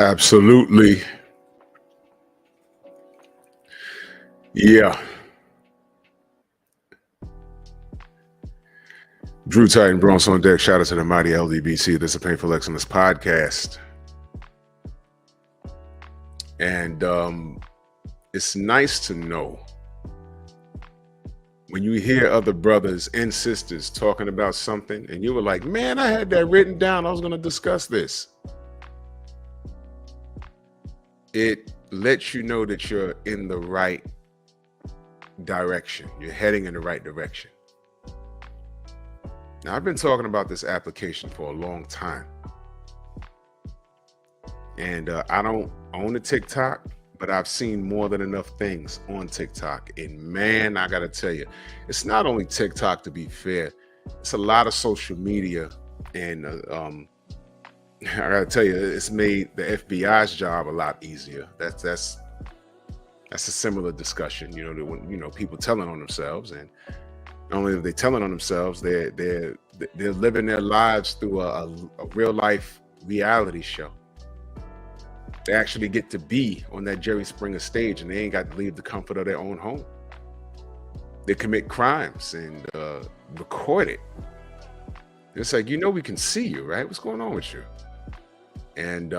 Absolutely. Yeah. Drew Titan Bronx on deck. Shout out to the mighty LDBC. This is a Painful Excellence podcast. And it's nice to know when you hear other brothers and sisters talking about something and you were like, man, I had that written down. I was going to discuss this. It lets you know that you're in the right direction. You're heading in the right direction. Now, I've been talking about this application for a long time. And I don't own a TikTok, but I've seen more than enough things on TikTok. And man, I got to tell you, it's not only TikTok, to be fair. It's a lot of social media. And I got to tell you, it's made the FBI's job a lot easier. That's a similar discussion, when people telling on themselves. And not only are they telling on themselves, they're living their lives through a real life reality show. They actually get to be on that Jerry Springer stage, and they ain't got to leave the comfort of their own home. They commit crimes and record it. It's like, we can see you, right? What's going on with you? And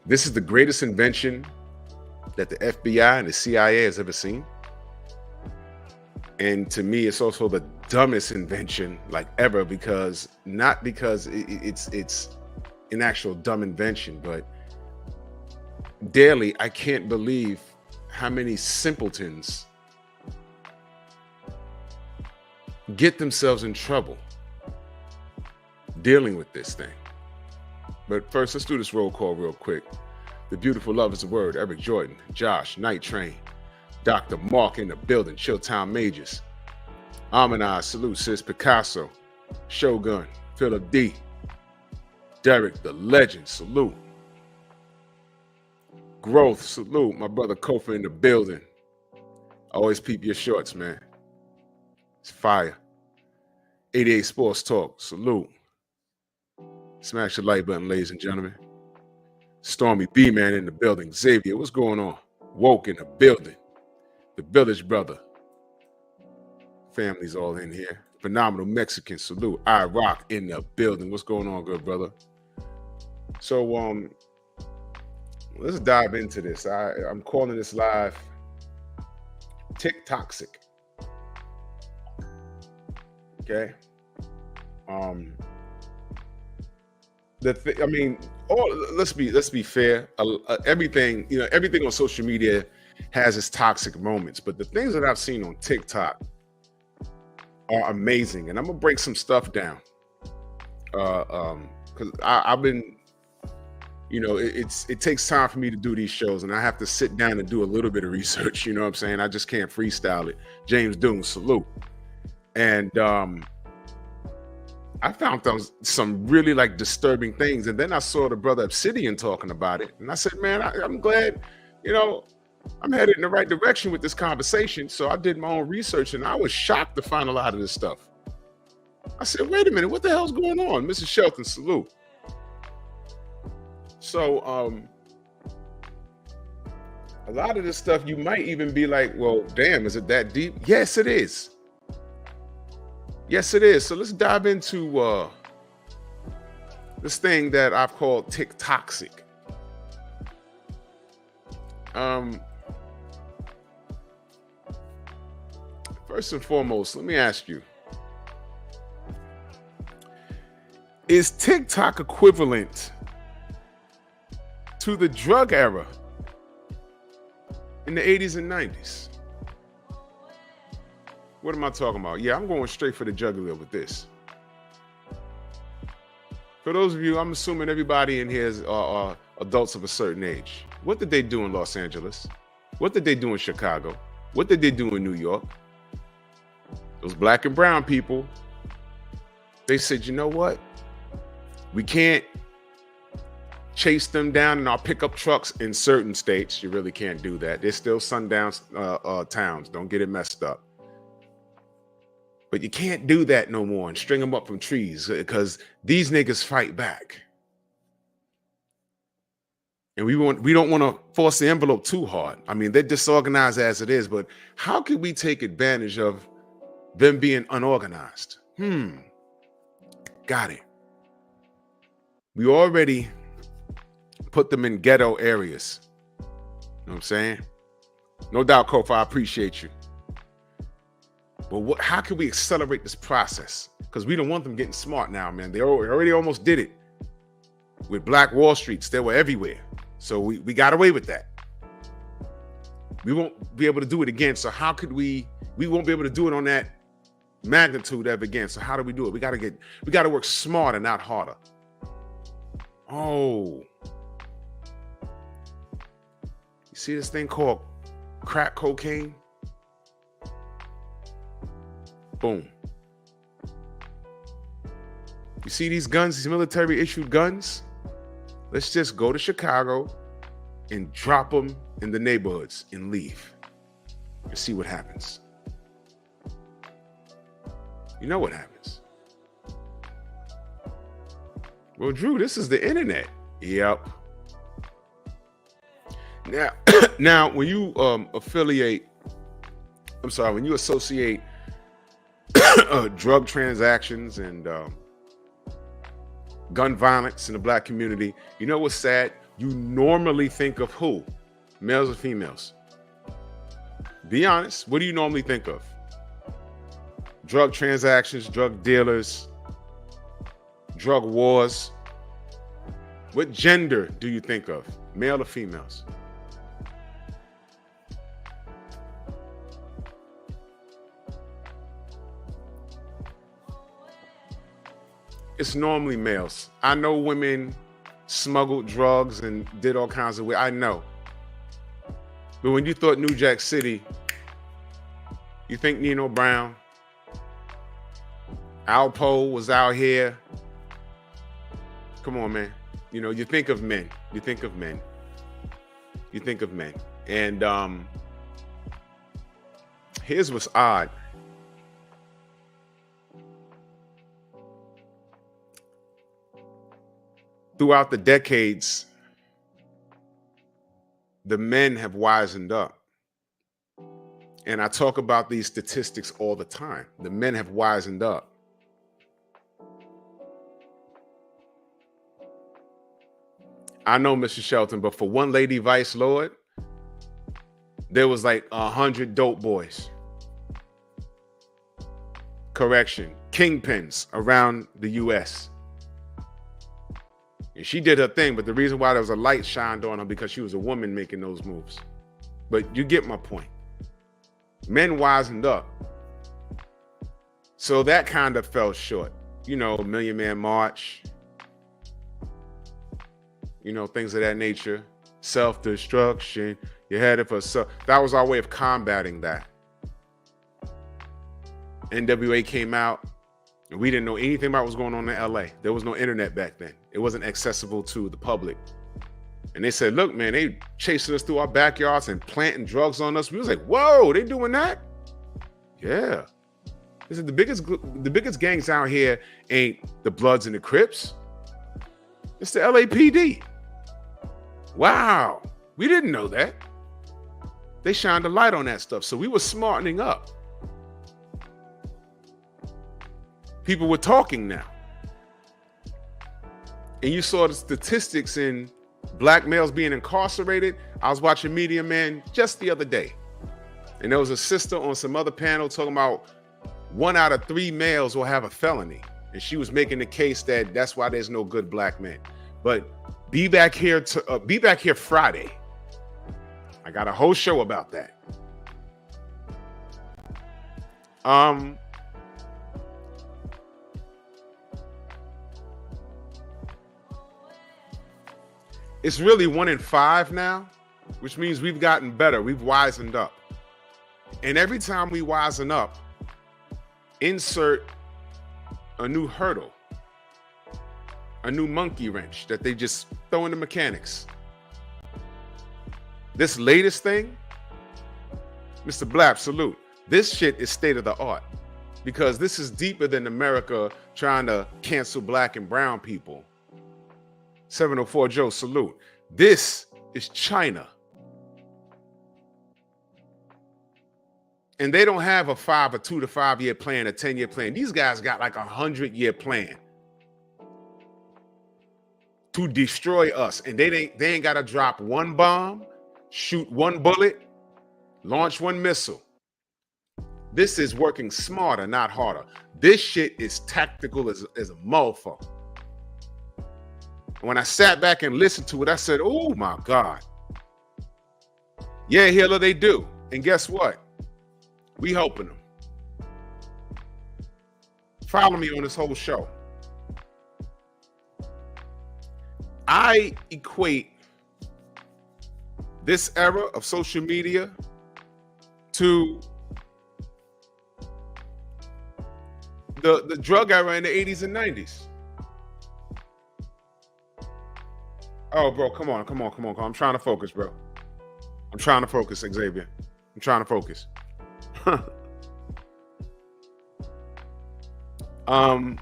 this is the greatest invention that the FBI and the CIA has ever seen. And to me, it's also the dumbest invention ever, because it's an actual dumb invention, but daily I can't believe how many simpletons get themselves in trouble dealing with this thing. But first, let's do this roll call real quick. The beautiful love is the word. Eric Jordan, Josh, Night Train, Dr. Mark in the building, Chilltown Majors, Harmonize, salute sis, Picasso, Shogun, Philip D, Derek the Legend, salute. Growth, salute. My brother Kofa in the building. Always peep your shorts, man. It's fire. 88 Sports Talk, salute. Smash the like button, ladies and gentlemen. Stormy B-Man in the building. Xavier, what's going on? Woke in the building. The Village Brother. Family's all in here. Phenomenal Mexican, salute. I Rock in the building. What's going on, good brother? So let's dive into this. I'm calling this live Tokxic. Okay. Let's be fair. Everything on social media has its toxic moments, but the things that I've seen on TikTok are amazing, and I'm gonna break some stuff down. Because I've been, it takes time for me to do these shows, and I have to sit down and do a little bit of research. You know what I'm saying? I just can't freestyle it. James Doon, salute. And I found some really disturbing things, and then I saw the brother Obsidian talking about it, and I said, man, I'm glad, I'm headed in the right direction with this conversation. So I did my own research, and I was shocked to find a lot of this stuff. I said, wait a minute, what the hell's going on? Mrs. Shelton, salute. So a lot of this stuff, you might even be like, well, damn, is it that deep? Yes, it is. Yes, it is. So let's dive into this thing that I've called Tokxic. First and foremost, let me ask you, is TikTok equivalent to the drug era in the 80s and 90s? What am I talking about? Yeah, I'm going straight for the jugular with this. For those of you, I'm assuming everybody in here are adults of a certain age. What did they do in Los Angeles? What did they do in Chicago? What did they do in New York? Those black and brown people, they said, you know what? We can't chase them down in our pickup trucks in certain states. You really can't do that. There's still sundown towns. Don't get it messed up. But you can't do that no more and string them up from trees, because these niggas fight back. And we don't want to force the envelope too hard. I mean, they're disorganized as it is, but how can we take advantage of them being unorganized? Got it. We already put them in ghetto areas. You know what I'm saying? No doubt, Kofi, I appreciate you. But how can we accelerate this process? Because we don't want them getting smart now, man. They already almost did it with Black Wall Streets. They were everywhere. So we got away with that. We won't be able to do it again. So how could we won't be able to do it on that magnitude ever again. So how do we do it? We got to work smarter, not harder. Oh. You see this thing called crack cocaine? Boom. You see these guns, these military issued guns? Let's just go to Chicago and drop them in the neighborhoods and leave and see what happens. You know what happens. Well, Drew, this is the internet. Yep. Now, when you when you associate drug transactions and gun violence in the Black community, you know what's sad? You normally think of who? Males or females? Be honest. What do you normally think of? Drug transactions, drug dealers, drug wars. What gender do you think of? Male or females? It's normally males. I know women smuggled drugs and did all kinds of I know. But when you thought New Jack City, you think Nino Brown, Alpo was out here. Come on, man. You know, you think of men. You think of men. You think of men. And here's what's odd. Throughout the decades, the men have wisened up. And I talk about these statistics all the time. The men have wisened up. I know, Mr. Shelton, but for one lady vice lord, there was like 100 dope boys. Correction, kingpins around the U.S. And she did her thing, but the reason why there was a light shined on her because she was a woman making those moves. But you get my point. Men wisened up. So that kind of fell short. You know, Million Man March. You know, things of that nature. Self-destruction. You had it for self. That was our way of combating that. NWA came out. And we didn't know anything about what was going on in LA. There was no internet back then. It wasn't accessible to the public. And they said, look, man, they chasing us through our backyards and planting drugs on us. We was like, whoa, they doing that? Yeah. This is the biggest gangs out here ain't the Bloods and the Crips. It's the LAPD. Wow. We didn't know that. They shined a light on that stuff. So we were smartening up. People were talking now. And you saw the statistics in Black males being incarcerated. I was watching Media Man just the other day. And there was a sister on some other panel talking about 1 out of 3 males will have a felony. And she was making the case that that's why there's no good Black men. But be back here Friday. I got a whole show about that. It's really 1 in 5 now, which means we've gotten better. We've wisened up. And every time we wisen up, insert a new hurdle, a new monkey wrench that they just throw into mechanics. This latest thing, Mr. Blap, salute. This shit is state of the art because this is deeper than America trying to cancel Black and brown people. 704 Joe, salute. This is China. And they don't have a 2 to 5 year plan, a 10-year plan. These guys got like 100-year plan to destroy us. And they ain't got to drop one bomb, shoot one bullet, launch one missile. This is working smarter, not harder. This shit is tactical as a motherfucker. When I sat back and listened to it, I said, oh my God. Yeah, Hitler, they do. And guess what? We helping them. Follow me on this whole show. I equate this era of social media to the drug era in the 80s and 90s. Oh, bro, come on. I'm trying to focus, bro. I'm trying to focus, Xavier. I'm trying to focus. Oh,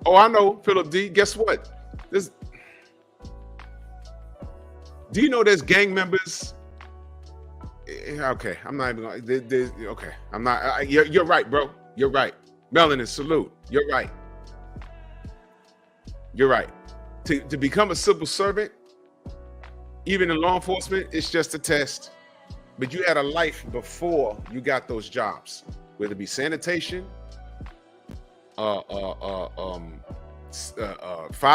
I know, Philip D. Guess what? Do you know there's gang members? Okay, I'm not even going. Okay, I'm not. You're right, bro. You're right. Melanin, salute. You're right. You're right. To become a civil servant, even in law enforcement, it's just a test. But you had a life before you got those jobs, whether it be sanitation, fire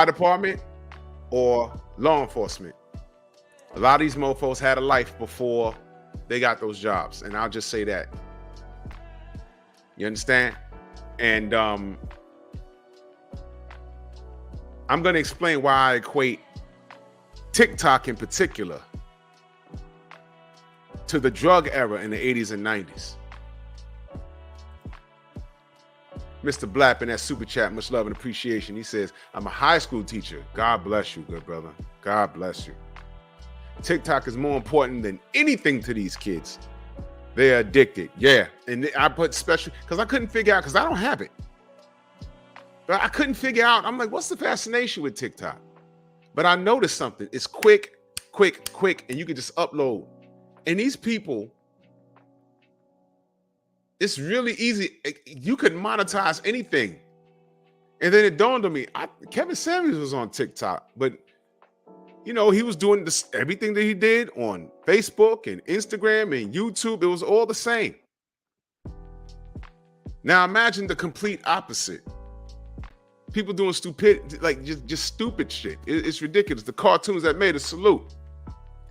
department, or law enforcement. A lot of these mofos had a life before they got those jobs, and I'll just say that. You understand? And I'm going to explain why I equate TikTok in particular to the drug era in the 80s and 90s. Mr. Blapp in that super chat, much love and appreciation. He says, I'm a high school teacher. God bless you, good brother. God bless you. TikTok is more important than anything to these kids. They're addicted. Yeah. And I put special, because I couldn't figure out, because I don't have it. But I couldn't figure out, I'm like, what's the fascination with TikTok? But I noticed something. It's quick, and you can just upload. And these people, it's really easy. You could monetize anything. And then it dawned on me, Kevin Samuels was on TikTok, but you know, he was doing everything that he did on Facebook and Instagram and YouTube. It was all the same. Now imagine the complete opposite. People doing stupid, like just stupid shit. It's ridiculous. The cartoons that made a salute.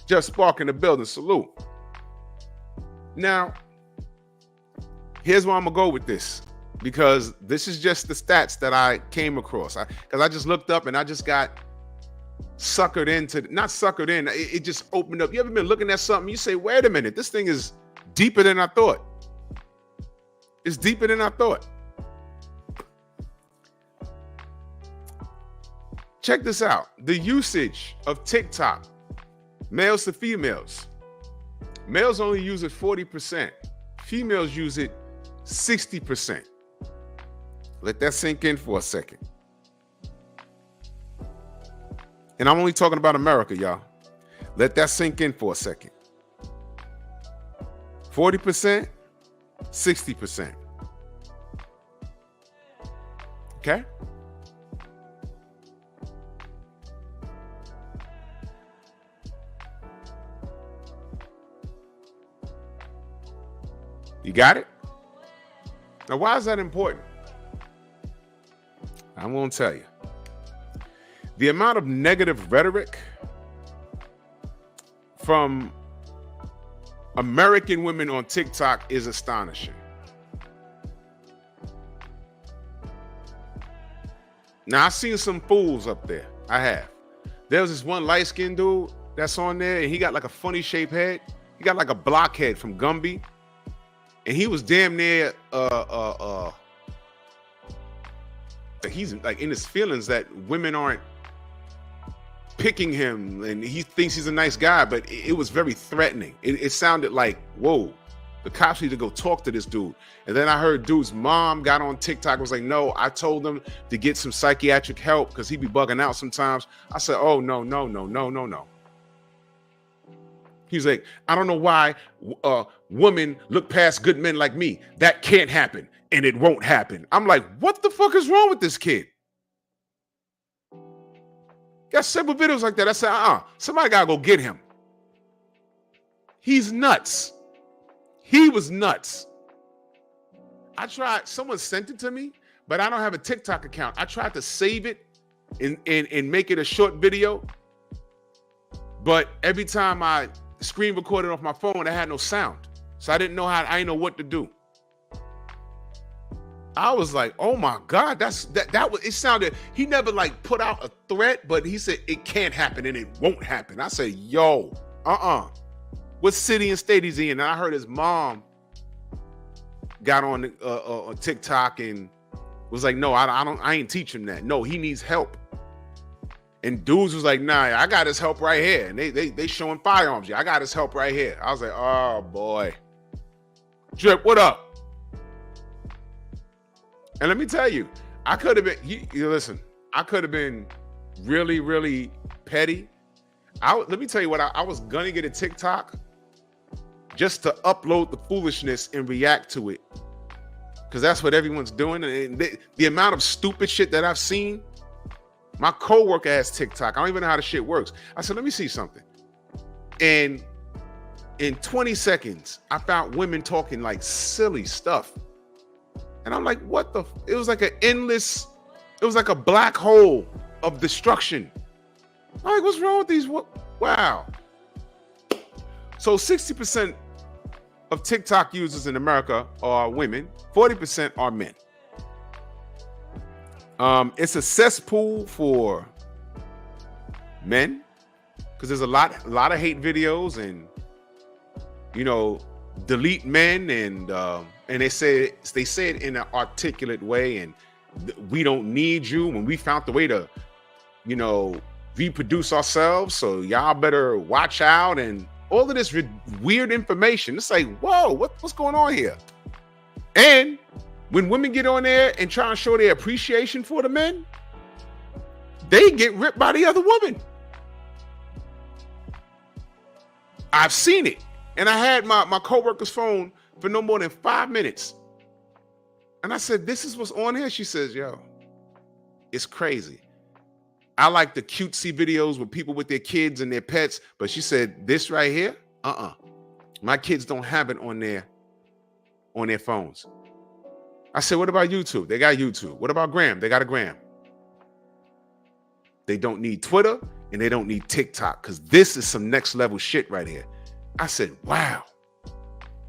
Jeff Spark in the building, salute. Now, here's where I'm gonna go with this, because this is just the stats that I came across. Because I just looked up and I just got suckered into, not suckered in, it just opened up. You ever been looking at something, you say, wait a minute, this thing is deeper than I thought. It's deeper than I thought. Check this out. The usage of TikTok, males to females. Males only use it 40%. Females use it 60%. Let that sink in for a second. And I'm only talking about America, y'all. Let that sink in for a second. 40%, 60%. Okay? You got it? Now, why is that important? I'm going to tell you. The amount of negative rhetoric from American women on TikTok is astonishing. Now, I've seen some fools up there. I have. There was this one light-skinned dude that's on there, and he got like a funny shaped head. He got like a blockhead from Gumby. And he was damn near he's like in his feelings that women aren't picking him, and he thinks he's a nice guy, but it was very threatening. It sounded like, whoa, The cops need to go talk to this dude. And then I heard dude's mom got on TikTok, was like, no, I told him to get some psychiatric help because he be bugging out sometimes. I said, oh, no. He's like, I don't know why women look past good men like me. That can't happen, and it won't happen. I'm like, what the fuck is wrong with this kid? Got several videos like that. I said, somebody gotta go get him. He's nuts. He was nuts. I tried, someone sent it to me, but I don't have a TikTok account. I tried to save it and make it a short video, but every time I screen recorded off my phone, I had no sound. So I didn't know I didn't know what to do. I was like, oh my God, that was, it sounded, he never like put out a threat, but he said it can't happen and it won't happen. I said, yo, what city and state he's in? And I heard his mom got on TikTok and was like, no, I ain't teach him that. No, he needs help. And dudes was like, nah, I got his help right here. And they showing firearms. Yeah, I got his help right here. I was like, oh boy. Drip, what up? And let me tell you, I could have been, listen, I could have been really, really petty. Let me tell you what, I was gonna get a TikTok just to upload the foolishness and react to it. Because that's what everyone's doing. And the amount of stupid shit that I've seen. My coworker has TikTok. I don't even know how the shit works. I said, let me see something. And in 20 seconds, I found women talking like silly stuff. And I'm like, what the? It was like it was like a black hole of destruction. I'm like, what's wrong with these? Wow. So 60% of TikTok users in America are women, 40% are men. It's a cesspool for men because there's a lot of hate videos and, you know, delete men and they say it in an articulate way and we don't need you when we found the way to, you know, reproduce ourselves. So y'all better watch out and all of this weird information. It's like, whoa, what's going on here? And when women get on there and try and show their appreciation for the men, they get ripped by the other woman. I've seen it. And I had my coworker's phone for no more than 5 minutes. And I said, this is what's on here? She says, yo, it's crazy. I like the cutesy videos with people with their kids and their pets. But she said, this right here, my kids don't have it on their phones. I said, what about YouTube? They got YouTube. What about Gram? They got a Gram. They don't need Twitter and they don't need TikTok because this is some next level shit right here. I said, wow,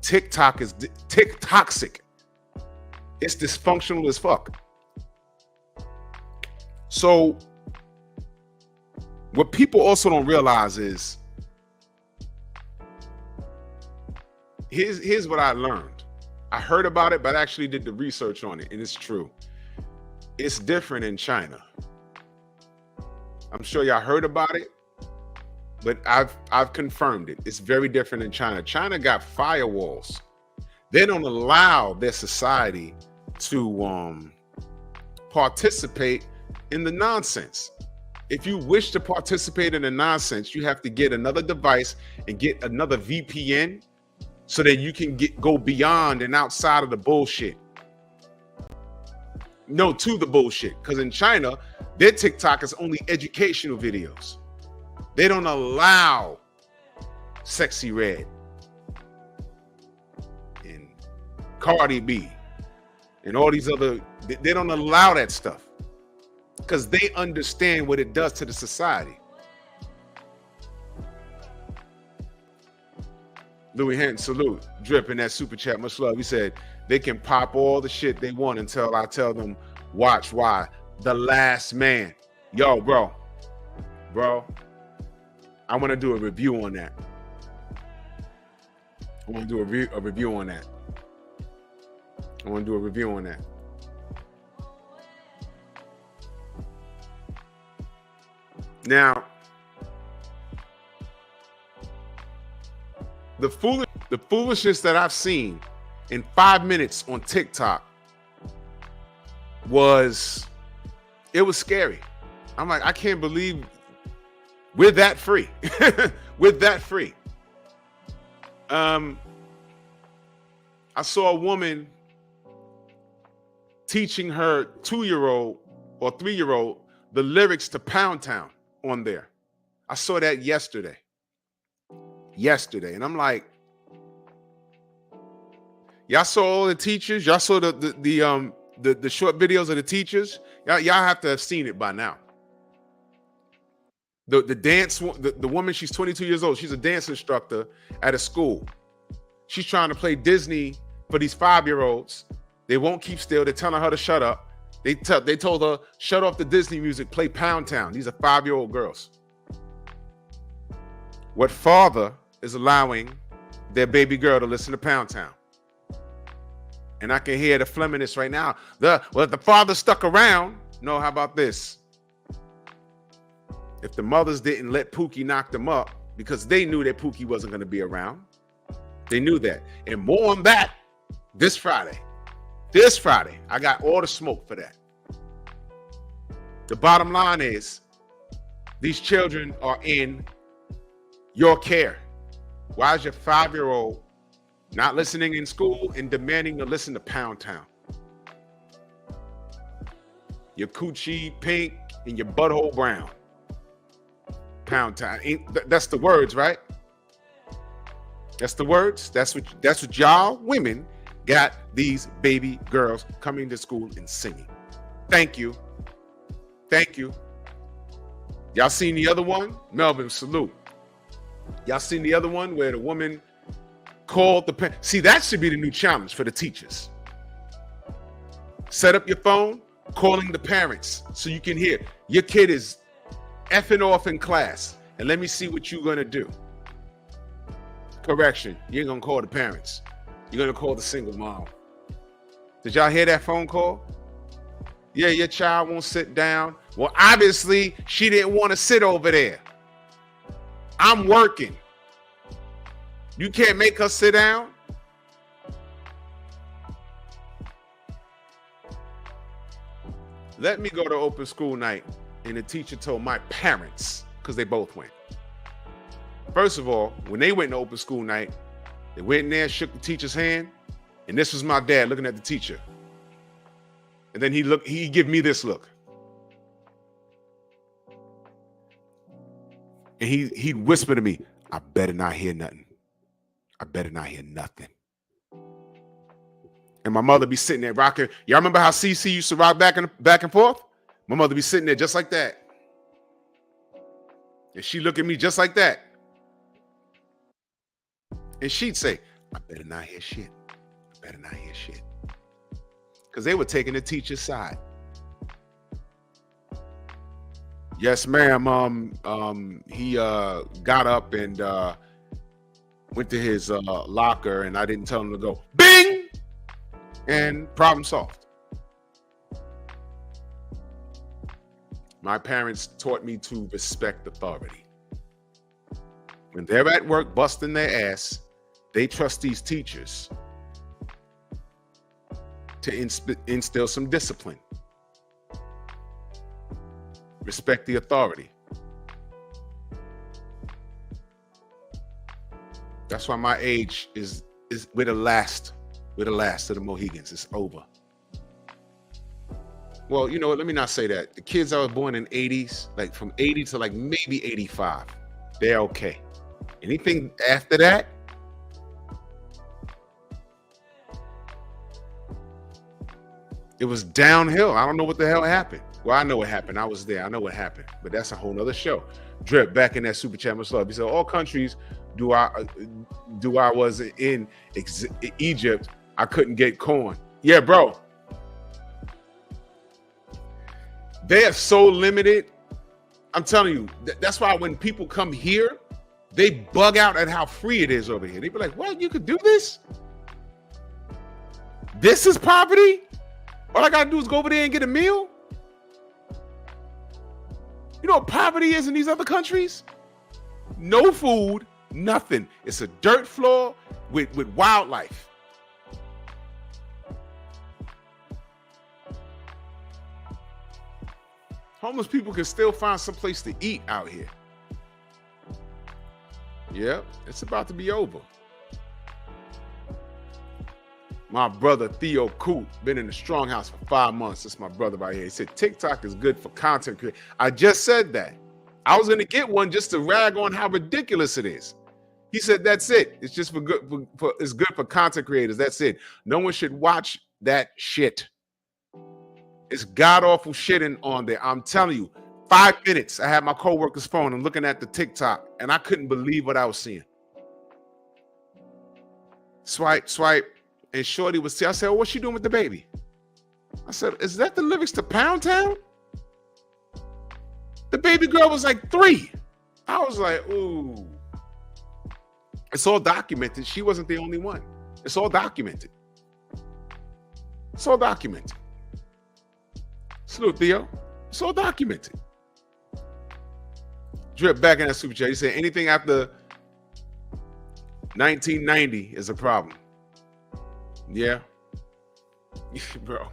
TikTok is Tokxic. It's dysfunctional as fuck. So what people also don't realize is, here's what I learned. I heard about it, but I actually did the research on it, and it's true. It's different in China. I'm sure y'all heard about it, but I've confirmed it. It's very different in China. China got firewalls. They don't allow their society to participate in the nonsense. If you wish to participate in the nonsense, you have to get another device and get another VPN so that you can go beyond and outside of the bullshit. No, to the bullshit. Because in China, their TikTok is only educational videos. They don't allow Sexy Red and Cardi B and all these other, they don't allow that stuff because they understand what it does to the society. Louis Hinton, salute. Drip in that super chat, much love. He said they can pop all the shit they want until I tell them, watch why. The Last Man. Yo, bro, I want to do a review on that. I want to do a review on that. Now, the foolish The foolishness that I've seen in 5 minutes on TikTok was scary. I'm like, I can't believe we're that free. We're that free. I saw a woman teaching her 2-year-old or 3-year-old the lyrics to Pound Town on there. I saw that yesterday. And I'm like, y'all saw all the teachers? Y'all saw the short videos of the teachers? Y'all have to have seen it by now. The woman, she's 22 years old. She's a dance instructor at a school. She's trying to play Disney for these 5-year-olds. They won't keep still. They're telling her to shut up. They told her, shut off the Disney music, play Pound Town. These are 5-year-old girls. What father is allowing their baby girl to listen to Pound Town? And I can hear the feminists right now. The father stuck around. No, how about this? If the mothers didn't let Pookie knock them up because they knew that Pookie wasn't going to be around. They knew that. And more on that this Friday. This Friday, I got all the smoke for that. The bottom line is, these children are in your care. Why is your 5-year-old not listening in school and demanding to listen to Pound Town? Your coochie pink and your butthole brown. Pound Town. That's the words, right? That's the words. That's what y'all women got these baby girls coming to school and singing. Thank you. Y'all seen the other one? Melvin, salute. Y'all seen the other one where the woman called the parents? See, that should be the new challenge for the teachers. Set up your phone, calling the parents so you can hear your kid is effing off in class, and let me see what you're gonna do. Correction, you ain't gonna call the parents. You're gonna call the single mom. Did y'all hear that phone call? Yeah, your child won't sit down. Well, obviously, she didn't want to sit over there. I'm working. You can't make her sit down? Let me go to open school night, and the teacher told my parents, because they both went. First of all, when they went to open school night, they went in there, shook the teacher's hand, and this was my dad looking at the teacher. And then he give me this look. And he'd whisper to me, I better not hear nothing. I better not hear nothing. And my mother be sitting there rocking. Y'all remember how CC used to rock back and forth? My mother be sitting there just like that. And she look at me just like that. And she'd say, I better not hear shit. I better not hear shit. Because they were taking the teacher's side. Yes, ma'am. He got up and went to his locker, and I didn't tell him to go. Bing! And problem solved. My parents taught me to respect authority. When they're at work busting their ass, they trust these teachers to instill some discipline. Respect the authority. That's why my age is we're the last of the Mohegans. It's over. Well, you know what? Let me not say that. The kids that were born in 80s, like from 80 to like maybe 85, they're okay. Anything after that, it was downhill. I don't know what the hell happened. Well, I know what happened. I was there. I know what happened. But that's a whole nother show. Drip back in that super chat. Much love. He said, all countries I was in Egypt, I couldn't get corn. Yeah, bro. They are so limited. I'm telling you, that's why when people come here, they bug out at how free it is over here. They be like, what? You could do this? This is poverty? All I got to do is go over there and get a meal? You know what poverty is in these other countries? No food, Nothing. It's a dirt floor with wildlife. Homeless people can still find some place to eat out here. Yeah, it's about to be over. My brother Theo Coop been in the Strong House for 5 months. That's my brother right here. He said TikTok is good for content creation. I just said that. I was gonna get one just to rag on how ridiculous it is. He said that's it. It's just it's good for content creators. That's it. No one should watch that shit. It's god awful shitting on there. I'm telling you. 5 minutes. I had my coworker's phone and looking at the TikTok, and I couldn't believe what I was seeing. Swipe, and Shorty was. I said, "Oh, what's she doing with the baby?" I said, "Is that the lyrics to Pound Town?" The baby girl was like 3. I was like, "Ooh." It's all documented. She wasn't the only one. It's all documented. It's all documented. Salute, Theo. It's all documented. Drip back in that super chat. He said anything after 1990 is a problem. Yeah. Bro.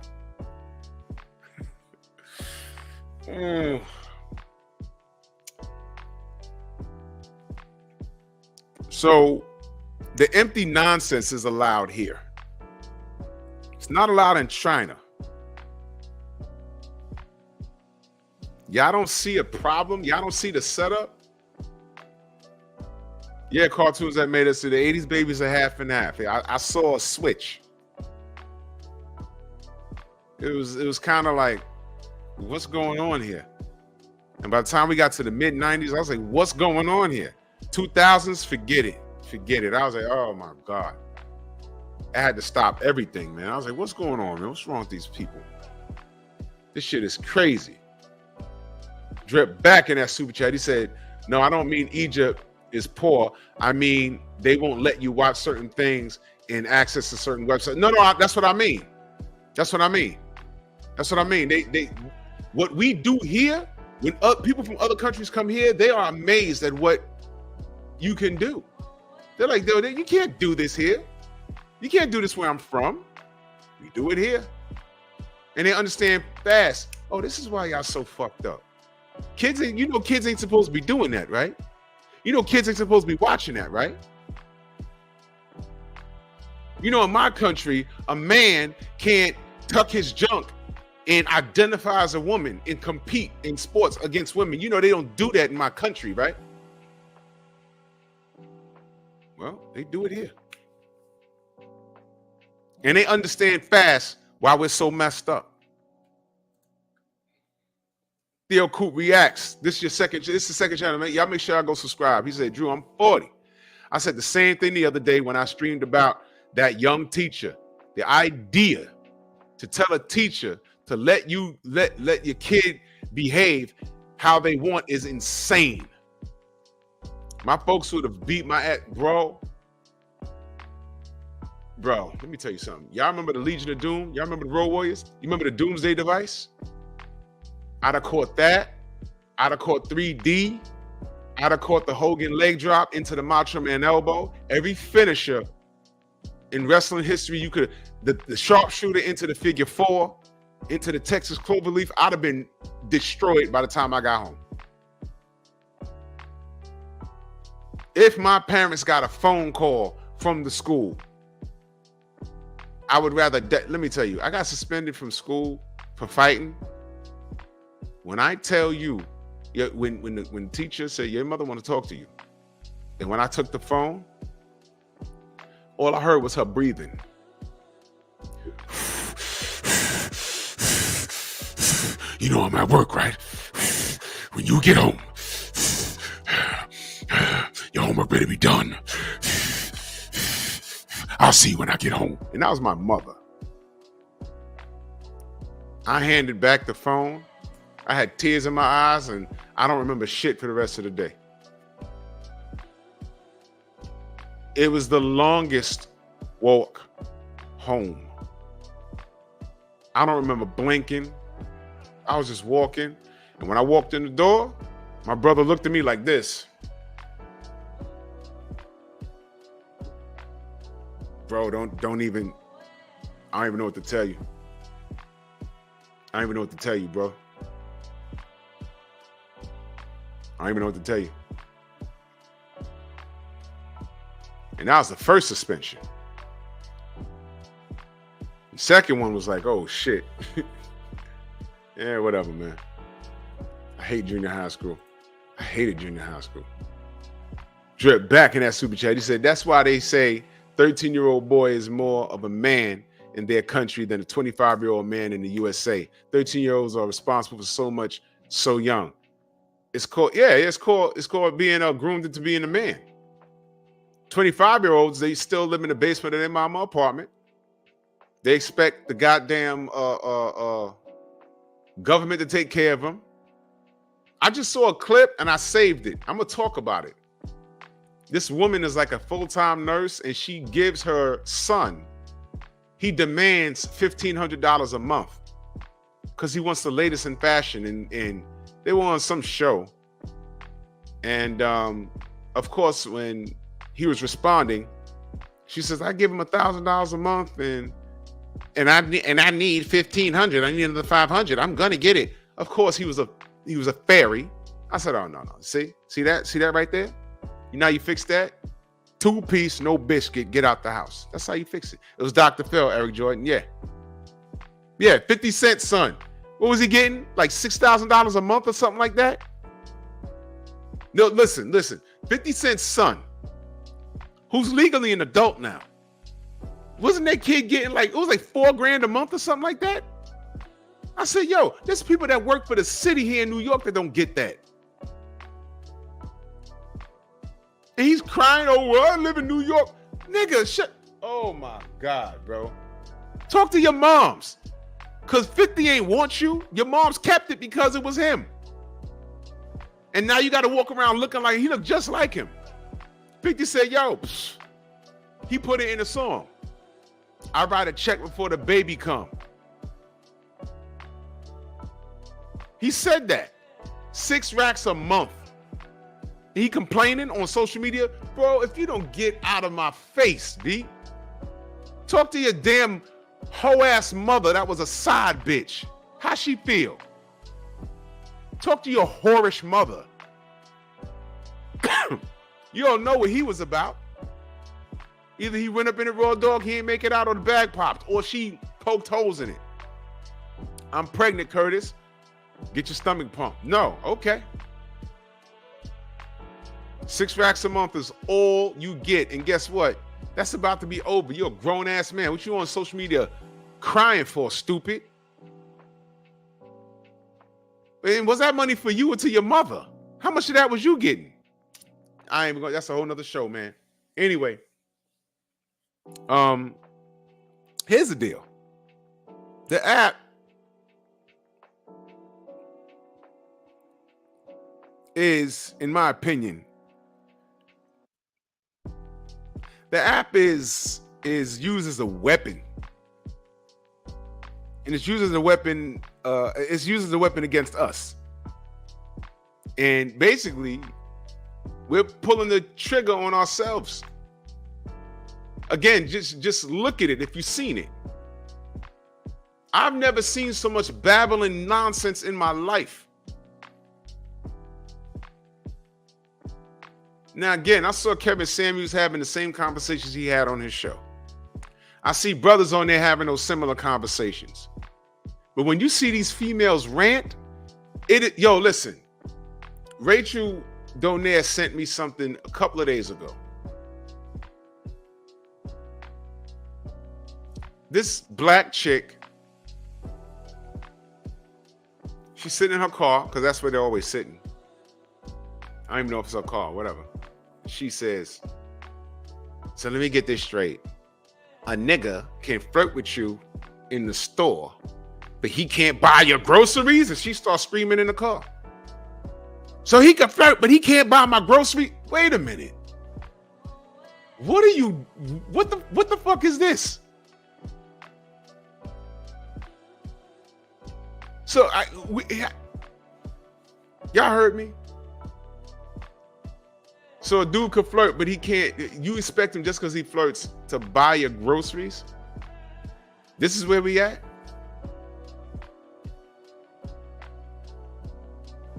So the empty nonsense is allowed here. It's not allowed in China. Y'all don't see a problem? Y'all don't see the setup? Yeah, cartoons that made us to the 80s babies are half and half. I saw a switch. It was kind of like, what's going on here? And by the time we got to the mid-90s, I was like, what's going on here? 2000s, forget it. Forget it. I was like, oh my God. I had to stop everything, man. I was like, what's going on, man? What's wrong with these people? This shit is crazy. Drip back in that super chat. He said, no, I don't mean Egypt is poor. I mean, they won't let you watch certain things and access to certain websites. No, that's what I mean. That's what I mean. That's what I mean. They what we do here, when people from other countries come here, they are amazed at what you can do. They're like, you can't do this here. You can't do this where I'm from. We do it here. And they understand fast. Oh, this is why y'all so fucked up. Kids ain't supposed to be doing that, right? You know kids ain't supposed to be watching that, right? You know, in my country, a man can't tuck his junk and identify as a woman and compete in sports against women. You know, they don't do that in my country, right? Well, they do it here. And they understand fast why we're so messed up. Theo Coop reacts. This is the second channel. Y'all make sure y'all go subscribe. He said, Drew, I'm 40. I said the same thing the other day when I streamed about that young teacher. The idea to tell a teacher to let your kid behave how they want is insane. My folks would have beat my ass, bro. Bro, let me tell you something. Y'all remember the Legion of Doom? Y'all remember the Road Warriors? You remember the Doomsday Device? I'd have caught that. I'd have caught 3D. I'd have caught the Hogan leg drop into the Macho Man elbow. Every finisher in wrestling history, you could, the sharpshooter into the figure 4, into the Texas Cloverleaf, I'd have been destroyed by the time I got home. If my parents got a phone call from the school, I would rather, let me tell you, I got suspended from school for fighting. When I tell you, when the teacher said, your mother want to talk to you. And when I took the phone, all I heard was her breathing. You know I'm at work, right? When you get home, your homework better be done. I'll see you when I get home. And that was my mother. I handed back the phone. I had tears in my eyes and I don't remember shit for the rest of the day. It was the longest walk home. I don't remember blinking. I was just walking. And when I walked in the door, my brother looked at me like this. Bro, don't even, I don't even know what to tell you. I don't even know what to tell you, bro. I don't even know what to tell you. And that was the first suspension. The second one was like, oh shit. Yeah, whatever, man. I hate junior high school. I hated junior high school. Drip back in that super chat. He said, that's why they say 13-year-old boy is more of a man in their country than a 25-year-old man in the USA. 13-year-olds are responsible for so much so young. It's called being groomed into being a man. 25-year-olds, they still live in the basement of their mama apartment. They expect the goddamn government to take care of them. I just saw a clip and I saved it. I'm gonna talk about it. This woman is like a full-time nurse and she gives her son, he demands $1,500 a month because he wants the latest in fashion, and they were on some show. And of course, when he was responding, she says, I give him $1,000 a month and I need $1,500. I need another $500. I'm gonna get it. Of course, he was a fairy. I said, oh no. See that right there? Now you fix that? 2-piece, no biscuit, get out the house. That's how you fix it. It was Dr. Phil, Eric Jordan. Yeah, 50 Cent son. What was he getting? Like $6,000 a month or something like that? No, listen. 50 Cent's son, who's legally an adult now, wasn't that kid getting like, it was like $4,000 a month or something like that? I said, yo, there's people that work for the city here in New York that don't get that. And he's crying, oh, well, I live in New York. Nigga, shut. Oh my God, bro. Talk to your moms. Because 50 ain't want you. Your mom's kept it because it was him. And now you got to walk around looking like, he looked just like him. 50 said, yo, he put it in a song. I write a check before the baby come. He said that. 6 racks a month. He complaining on social media. Bro, if you don't get out of my face, B. Talk to your damn hoe-ass mother that was a side bitch. How she feel? Talk to your whorish mother. You don't know what he was about. Either he went up in a raw dog, he ain't make it out, or the bag popped, or she poked holes in it. I'm pregnant, Curtis. Get your stomach pumped. No, okay. 6 racks a month is all you get. And guess what? That's about to be over. You're a grown-ass man. What you on social media crying for, stupid? And was that money for you or to your mother? How much of that was you getting? I ain't even going. That's a whole nother show, man. Anyway, here's the deal. The app is, in my opinion, the app is used as a weapon. And it's used as a weapon, against us. And basically, we're pulling the trigger on ourselves. Again, just look at it if you've seen it. I've never seen so much babbling nonsense in my life. Now, again, I saw Kevin Samuels having the same conversations he had on his show. I see brothers on there having those similar conversations. But when you see these females rant, yo, listen. Rachel Donaire sent me something a couple of days ago. This black chick, she's sitting in her car, because that's where they're always sitting. I don't even know if it's her car, whatever. She says, so let me get this straight. A nigga can flirt with you in the store, but he can't buy your groceries? And she starts screaming in the car. So he can flirt, but he can't buy my groceries? Wait a minute. What the fuck is this? So y'all heard me? So a dude could flirt, but he can't. You expect him just because he flirts to buy your groceries? This is where we at?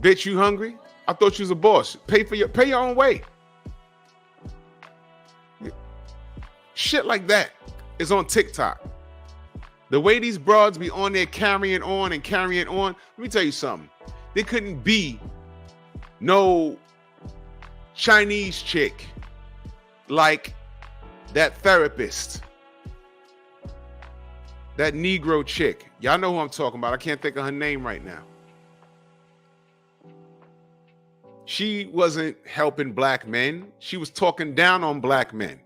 Bitch, you hungry? I thought you was a boss. Pay your own way. Shit like that is on TikTok. The way these broads be on there carrying on. Let me tell you something. There couldn't be no Chinese chick like that therapist, that Negro chick. Y'all know who I'm talking about. I can't think of her name right now. She wasn't helping black men. She was talking down on black men,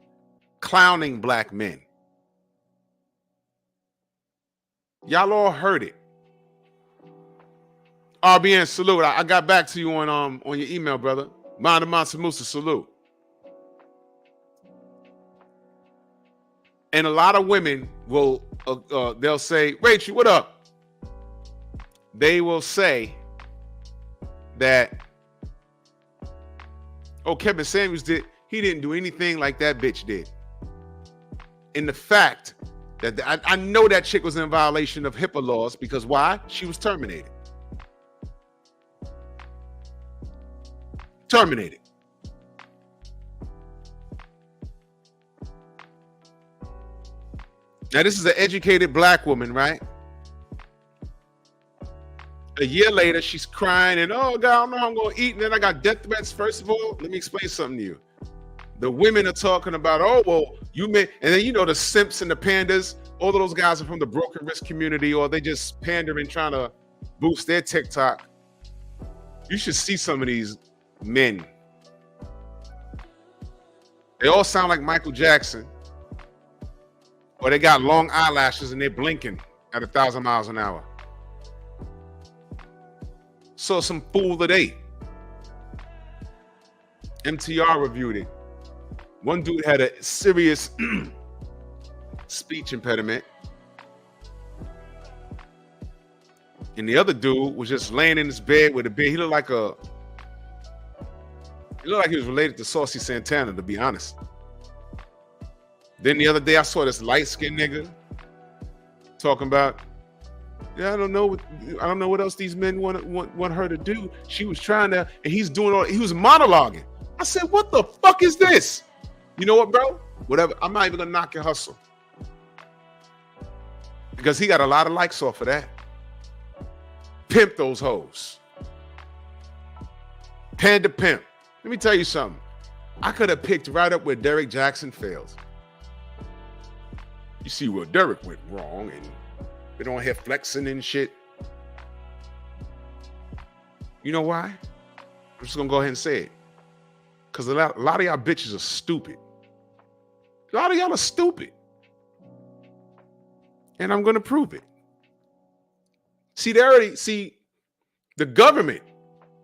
clowning black men. Y'all all heard it. RBN, salute. I got back to you on your email, brother. Manda Mansa Musa, salute. And a lot of women will, they'll say, Rachel, what up? They will say that, oh, Kevin Samuels he didn't do anything like that bitch did. In the fact that I know that chick was in violation of HIPAA laws because why? She was terminated. Terminated. Now, this is an educated black woman, right? A year later, she's crying and, oh, God, I don't know how I'm going to eat. And then I got death threats. First of all, let me explain something to you. The women are talking about, oh, well, you may, and then, you know, the simps and the pandas, all of those guys are from the broken risk community, or they just pandering, trying to boost their TikTok. You should see some of these men. They all sound like Michael Jackson, or they got long eyelashes and they're blinking at 1,000 miles an hour. So some fool today. MTR reviewed it. One dude had a serious speech impediment. And the other dude was just laying in his bed with a beard. He looked like he was related to Saucy Santana, to be honest. Then the other day I saw this light-skinned nigga talking about, yeah, I don't know what else these men want her to do. She was trying to, and he was monologuing. I said, what the fuck is this? You know what, bro? Whatever. I'm not even gonna knock your hustle. Because he got a lot of likes off of that. Pimp those hoes. Panda pimp. Let me tell you something. I could have picked right up where Derek Jackson failed. You see where Derek went wrong and they don't have flexing and shit. You know why? I'm just gonna go ahead and say it. Because a lot of y'all bitches are stupid. A lot of y'all are stupid. And I'm gonna prove it. See, the government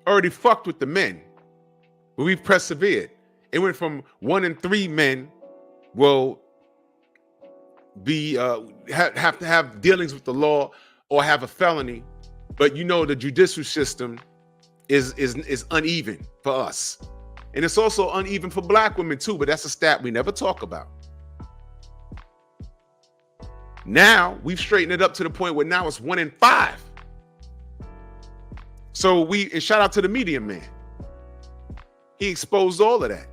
already fucked with the men. But we've persevered. It went from 1 in 3 men will be have to have dealings with the law or have a felony, but you know the judicial system is uneven for us, and it's also uneven for black women too. But that's a stat we never talk about. Now we've straightened it up to the point where now it's 1 in 5. So and shout out to the medium man. He exposed all of that.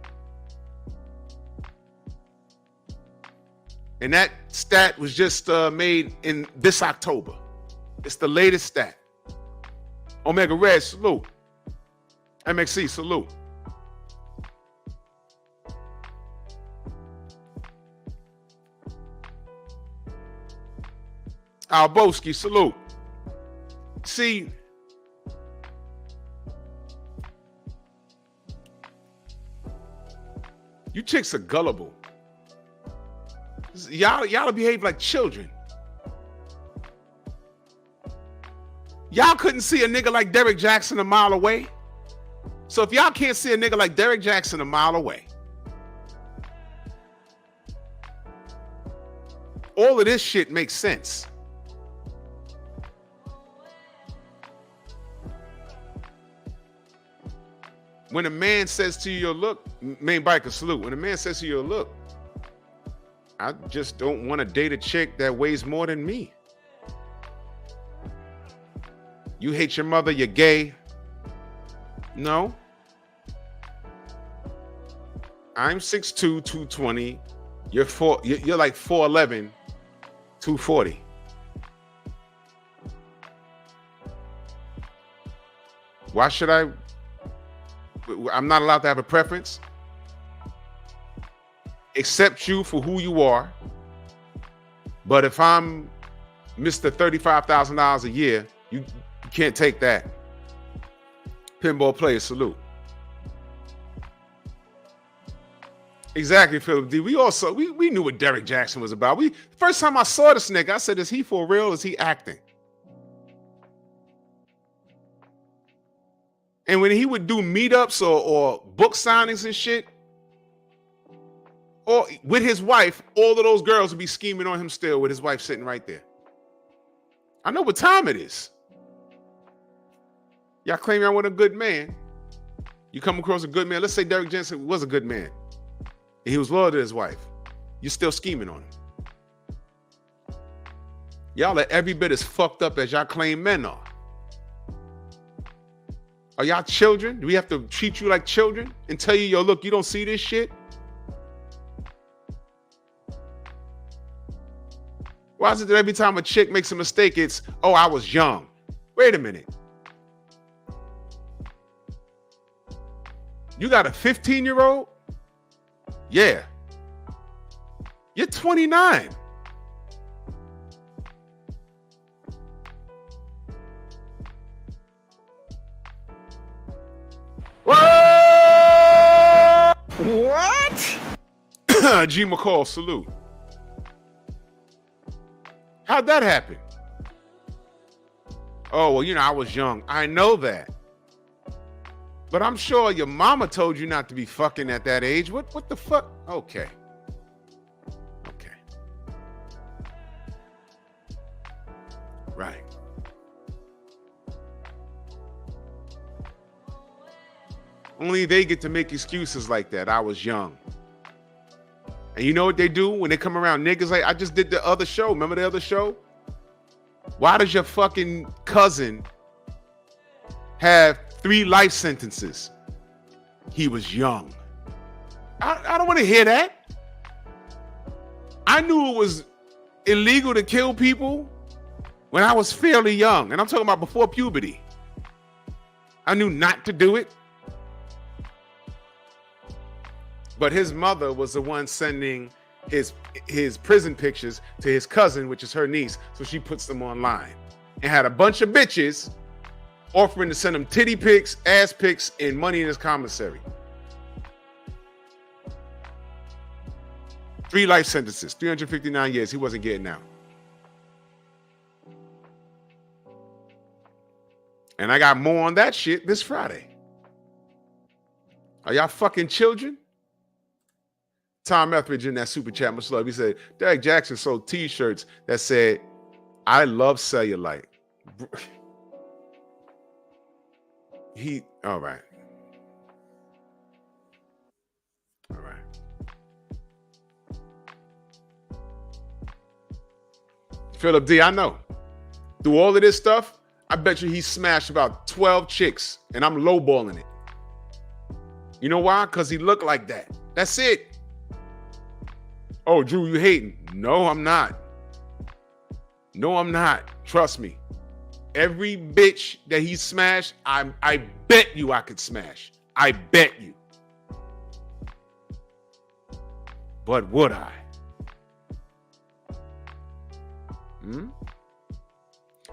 And that stat was just made in this October. It's the latest stat. Omega Red, salute. MXC, salute. Alboski, salute. See, you chicks are gullible. Y'all behave like children. Y'all couldn't see a nigga like Derek Jackson a mile away. So if y'all can't see a nigga like Derek Jackson a mile away, all of this shit makes sense. When a man says to you, yo, look, main biker, salute. When a man says to you, yo, look, I just don't want to date a chick that weighs more than me. You hate your mother, you're gay. No. I'm 6'2", 220. You're like 4'11", 240. Why should I'm not allowed to have a preference. Accept you for who you are. But if I'm Mr. $35,000 a year, you can't take that. Pinball player, salute. Exactly, Philip D. We knew what Derek Jackson was about. First time I saw this nigga, I said, is he for real? Is he acting? And when he would do meetups or book signings and shit, or with his wife, all of those girls would be scheming on him still with his wife sitting right there. I know what time it is. Y'all claim y'all want a good man. You come across a good man. Let's say Derek Jensen was a good man. And he was loyal to his wife. You're still scheming on him. Y'all are every bit as fucked up as y'all claim men are. Are y'all children? Do we have to treat you like children and tell you, yo, look, you don't see this shit? Why is it that every time a chick makes a mistake, it's, oh, I was young? Wait a minute. You got a 15-year-old? Yeah. You're 29. What? G. McCall, salute. How'd that happen? Oh, well, I was young. I know that. But I'm sure your mama told you not to be fucking at that age. What the fuck? Okay. Right. Only they get to make excuses like that. I was young. And you know what they do when they come around niggas? Like, I just did the other show. Remember the other show? Why does your fucking cousin have 3 life sentences? He was young. I don't want to hear that. I knew it was illegal to kill people when I was fairly young. And I'm talking about before puberty. I knew not to do it. But his mother was the one sending his prison pictures to his cousin, which is her niece. So she puts them online and had a bunch of bitches offering to send him titty pics, ass pics, and money in his commissary. 3 life sentences, 359 years. He wasn't getting out. And I got more on that shit this Friday. Are y'all fucking children? Tom Etheridge in that super chat, much love. He said, Derek Jackson sold t-shirts that said, I love cellulite. All right. Philip D, I know. Through all of this stuff, I bet you he smashed about 12 chicks, and I'm lowballing it. You know why? Because he looked like that. That's it. Oh, Drew, you hating? No, I'm not. Trust me. Every bitch that he smashed, I bet you I could smash. I bet you. But would I?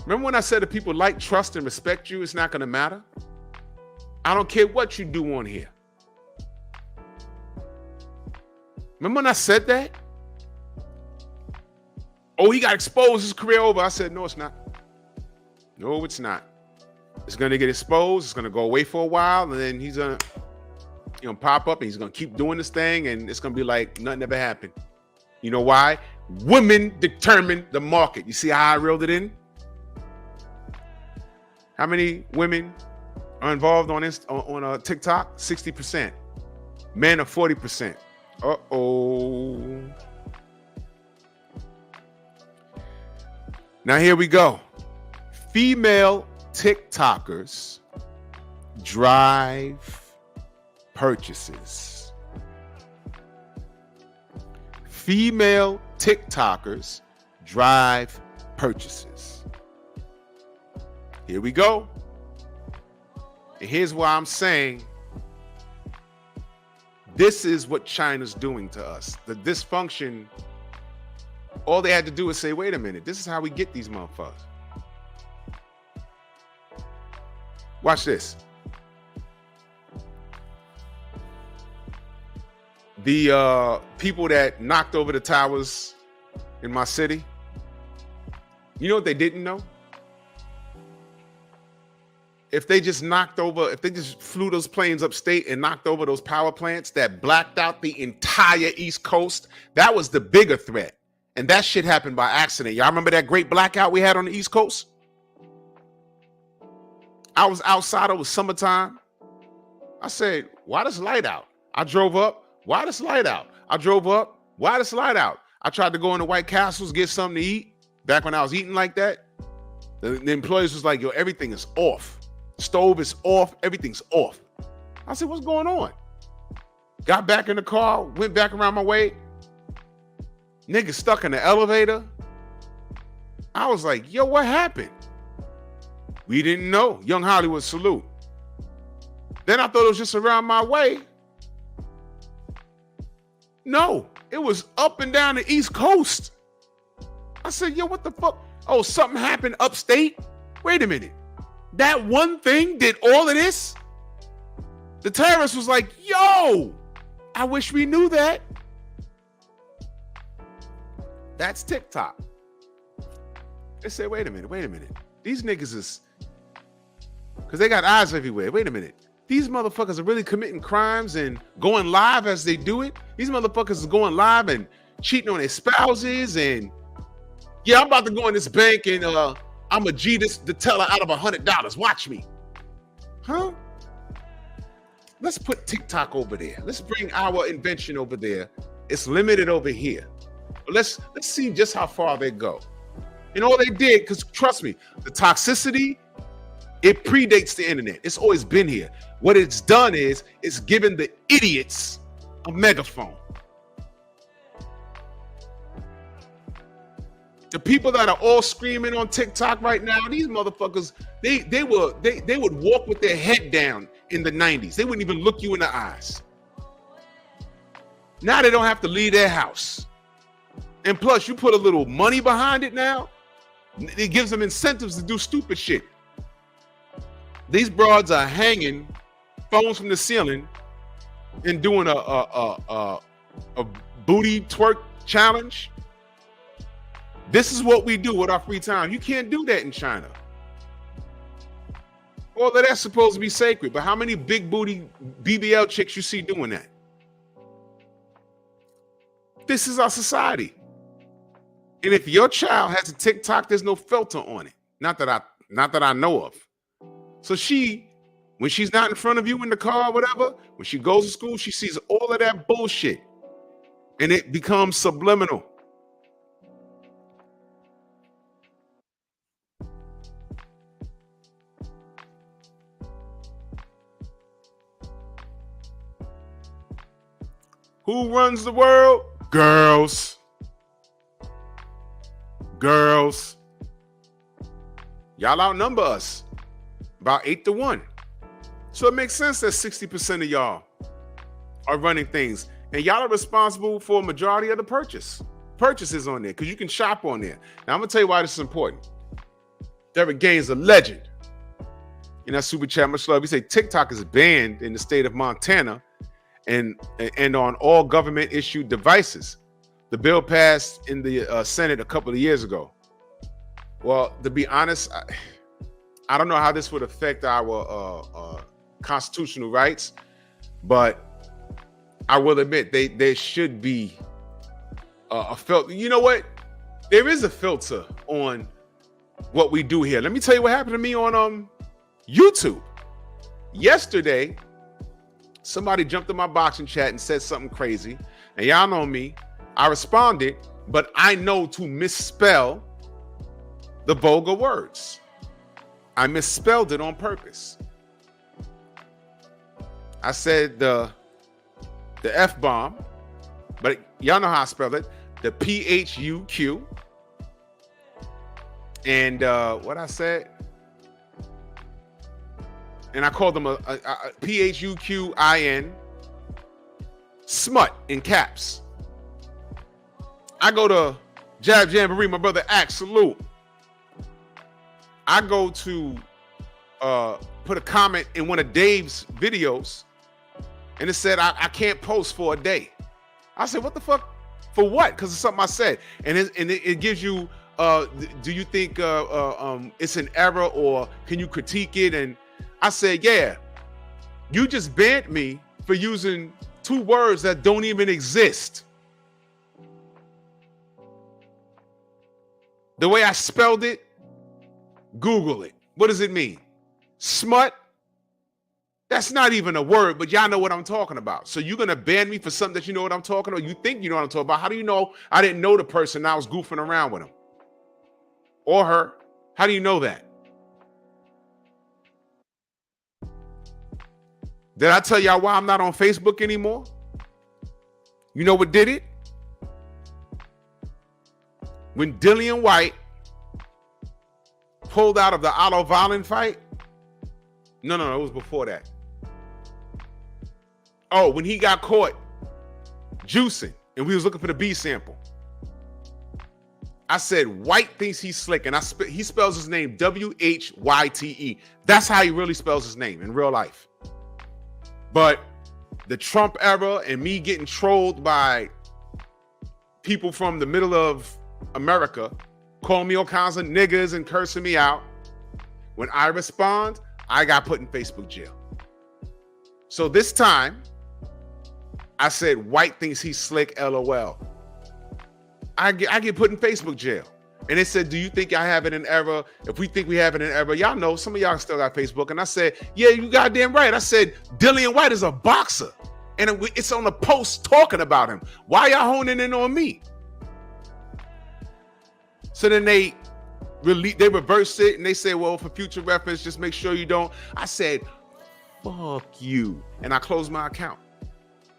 Remember when I said if people like, trust, and respect you, it's not going to matter? I don't care what you do on here. Remember when I said that? Oh, he got exposed, his career over. I said, no, it's not. No, it's not. It's going to get exposed. It's going to go away for a while. And then he's going to pop up and he's going to keep doing this thing. And it's going to be like nothing ever happened. You know why? Women determine the market. You see how I reeled it in? How many women are involved on TikTok? 60%. Men are 40%. Uh-oh. Now here we go. Female TikTokers drive purchases. Female TikTokers drive purchases. Here we go. And here's why I'm saying this is what China's doing to us. The dysfunction, all they had to do is say, wait a minute, this is how we get these motherfuckers. Watch this. The people that knocked over the towers in my city, you know what they didn't know? If they just flew those planes upstate and knocked over those power plants that blacked out the entire East Coast, that was the bigger threat. And that shit happened by accident. Y'all remember that great blackout we had on the East Coast? I was outside, it was summertime. I said, why this light out? I drove up, why this light out? I drove up, why this light out? I tried to go into White Castles, get something to eat. Back when I was eating like that, the employees was like, yo, everything is off. Stove is off, everything's off. I said, what's going on? Got back in the car, went back around my way. Nigga stuck in the elevator. I was like, yo, what happened? We didn't know. Young Hollywood salute. Then I thought it was just around my way. No, it was up and down the East Coast. I said, yo, what the fuck? Oh, something happened upstate? Wait a minute. That one thing did all of this? The terrorist was like, yo, I wish we knew that. That's TikTok. They say, wait a minute. These niggas is, because they got eyes everywhere. Wait a minute. These motherfuckers are really committing crimes and going live as they do it. These motherfuckers is going live and cheating on their spouses. And yeah, I'm about to go in this bank and I'm a G the teller out of $100. Watch me. Huh? Let's put TikTok over there. Let's bring our invention over there. It's limited over here. But let's see just how far they go. And all they did, because trust me, the toxicity, it predates the internet. It's always been here. What it's done is it's given the idiots a megaphone. The people that are all screaming on TikTok right now, these motherfuckers, they would walk with their head down in the 90s. They wouldn't even look you in the eyes. Now they don't have to leave their house. And plus, you put a little money behind it now, it gives them incentives to do stupid shit. These broads are hanging phones from the ceiling and doing a booty twerk challenge. This is what we do with our free time. You can't do that in China. Well, that's supposed to be sacred, but how many big booty BBL chicks you see doing that? This is our society. And if your child has a TikTok, there's no filter on it. Not that I know of. So when she's not in front of you in the car or whatever, when she goes to school, she sees all of that bullshit. And it becomes subliminal. Who runs the world? Girls. Girls. Y'all outnumber us about 8-1. So it makes sense that 60% of y'all are running things. And y'all are responsible for a majority of the purchases on there, because you can shop on there. Now, I'm going to tell you why this is important. Derek Gaines, a legend. In that super chat, much love. He said TikTok is banned in the state of Montana and on all government-issued devices. The bill passed in the Senate a couple of years ago. Well, to be honest, I don't know how this would affect our constitutional rights, but I will admit there should be a filter. You know what? There is a filter on what we do here. Let me tell you what happened to me on YouTube. Yesterday, somebody jumped in my boxing chat and said something crazy. And y'all know me. I responded, but I know to misspell the vulgar words. I misspelled it on purpose. I said the F-bomb, but y'all know how I spell it. The P-H-U-Q. And what I said, and I called them a P-H-U-Q-I-N, smut in caps. I go to Jab Jamboree, my brother Axe, salute. I go to put a comment in one of Dave's videos, and it said, I can't post for a day. I said, what the fuck? For what? Because it's something I said. And it gives you, do you think it's an error, or can you critique it? And I said, yeah, you just banned me for using 2 words that don't even exist. The way I spelled it, Google it. What does it mean? Smut? That's not even a word, but y'all know what I'm talking about. So you're going to ban me for something that you know what I'm talking about? You think you know what I'm talking about? How do you know I didn't know the person I was goofing around with him? Or her? How do you know that? Did I tell y'all why I'm not on Facebook anymore? You know what did it? When Dillian White pulled out of the Otto Volin fight. No, it was before that. Oh, when he got caught juicing and we was looking for the B sample. I said, White thinks he's slick, and he spells his name W-H-Y-T-E. That's how he really spells his name in real life. But the Trump era and me getting trolled by people from the middle of America, calling me all kinds of niggas and cursing me out. When I respond, I got put in Facebook jail. So this time, I said, White thinks he's slick, LOL. I get put in Facebook jail. And they said, do you think I have it in error? If we think we have it in error, y'all know some of y'all still got Facebook. And I said, yeah, you goddamn right. I said, Dillian White is a boxer. And it's on the post talking about him. Why y'all honing in on me? So then they reversed it and they said, well, for future reference, just make sure you don't. I said, fuck you. And I closed my account.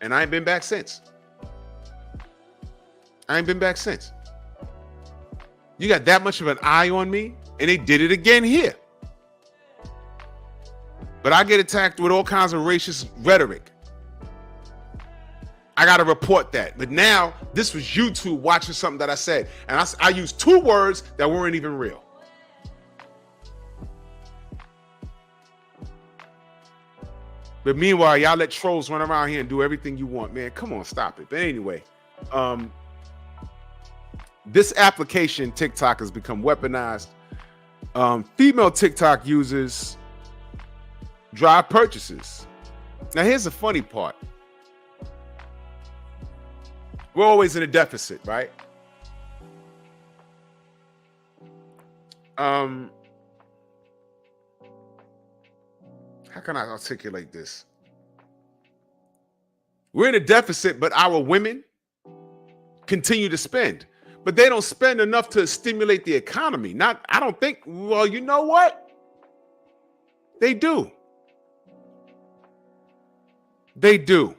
And I ain't been back since. You got that much of an eye on me, and they did it again here. But I get attacked with all kinds of racist rhetoric. I got to report that. But now, this was YouTube watching something that I said. And I used 2 words that weren't even real. But meanwhile, y'all let trolls run around here and do everything you want, man. Come on, stop it. But anyway, this application, TikTok, has become weaponized. Female TikTok users drive purchases. Now, here's the funny part. We're always in a deficit, right? How can I articulate this? We're in a deficit, but our women continue to spend. But they don't spend enough to stimulate the economy. I don't think, well, you know what? They do. They do.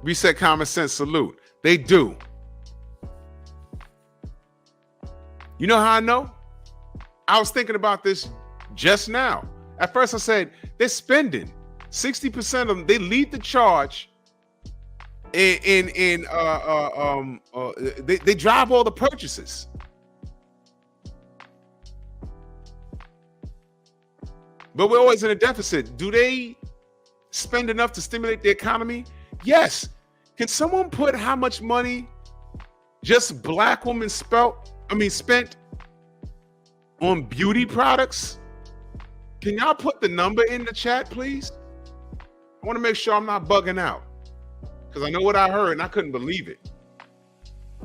Reset Common Sense, salute. They do. You know how I know? I was thinking about this just now. At first I said, they're spending 60% of them. They lead the charge they drive all the purchases. But we're always in a deficit. Do they spend enough to stimulate the economy? Yes. Can someone put how much money just black women spent on beauty products? Can y'all put the number in the chat, please? I want to make sure I'm not bugging out, because I know what I heard and I couldn't believe it.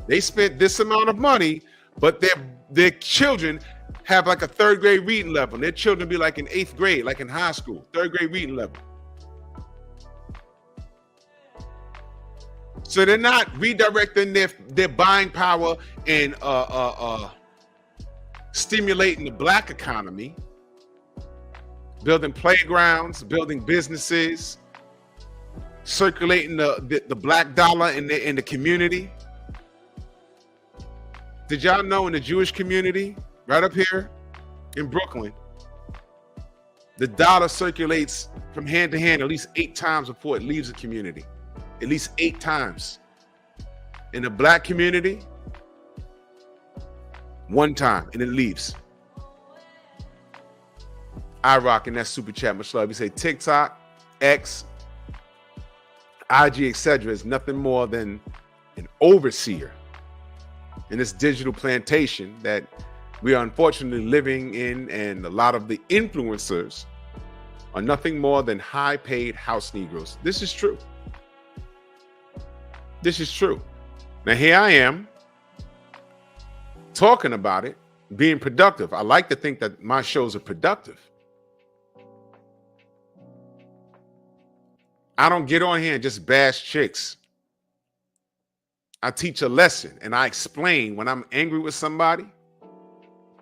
They spent this amount of money, but their children have like a 3rd grade reading level. Their children be like in 8th grade, like in high school, 3rd grade reading level. So they're not redirecting their buying power and stimulating the black economy, building playgrounds, building businesses, circulating the black dollar in the community. Did y'all know in the Jewish community, right up here in Brooklyn, the dollar circulates from hand to hand at least 8 times before it leaves the community? At least 8 times. In the black community, 1 time, and it leaves. I rock in that super chat, much love. You say TikTok, X, IG, etc. is nothing more than an overseer in this digital plantation that we are unfortunately living in, and a lot of the influencers are nothing more than high-paid house Negroes. This is true. This is true. Now here I am talking about it, being productive. I like to think that my shows are productive. I don't get on here and just bash chicks. I teach a lesson and I explain when I'm angry with somebody,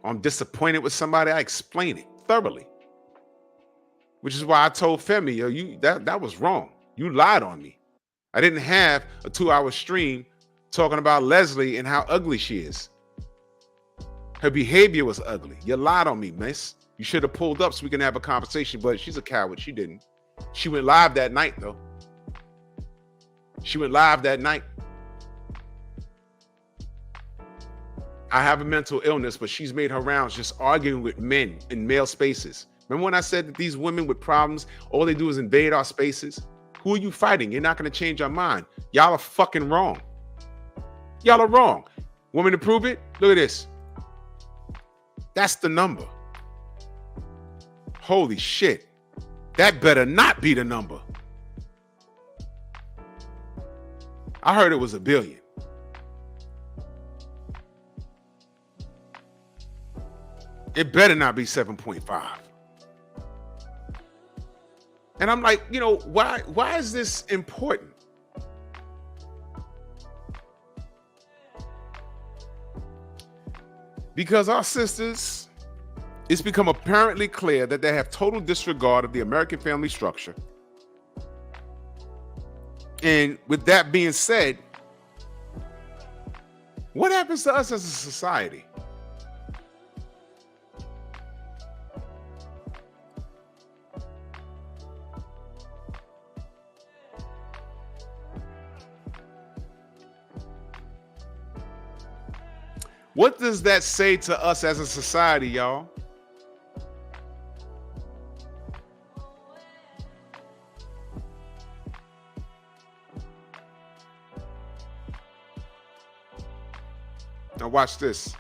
or I'm disappointed with somebody, I explain it thoroughly. Which is why I told Femi, yo, that was wrong. You lied on me. I didn't have a 2-hour stream talking about Leslie and how ugly she is. Her behavior was ugly. You lied on me, miss. You should have pulled up so we can have a conversation, but she's a coward. She didn't. She went live that night, though. She went live that night. I have a mental illness, but she's made her rounds just arguing with men in male spaces. Remember when I said that these women with problems, all they do is invade our spaces? Who are you fighting? You're not going to change our mind. Y'all are fucking wrong. Y'all are wrong. Want me to prove it? Look at this. That's the number. Holy shit. That better not be the number. I heard it was 1 billion. It better not be 7.5. And I'm like, you know, why is this important? Because our sisters, it's become apparently clear that they have total disregard of the American family structure. And with that being said, what happens to us as a society? What does that say to us as a society, y'all? Now watch this.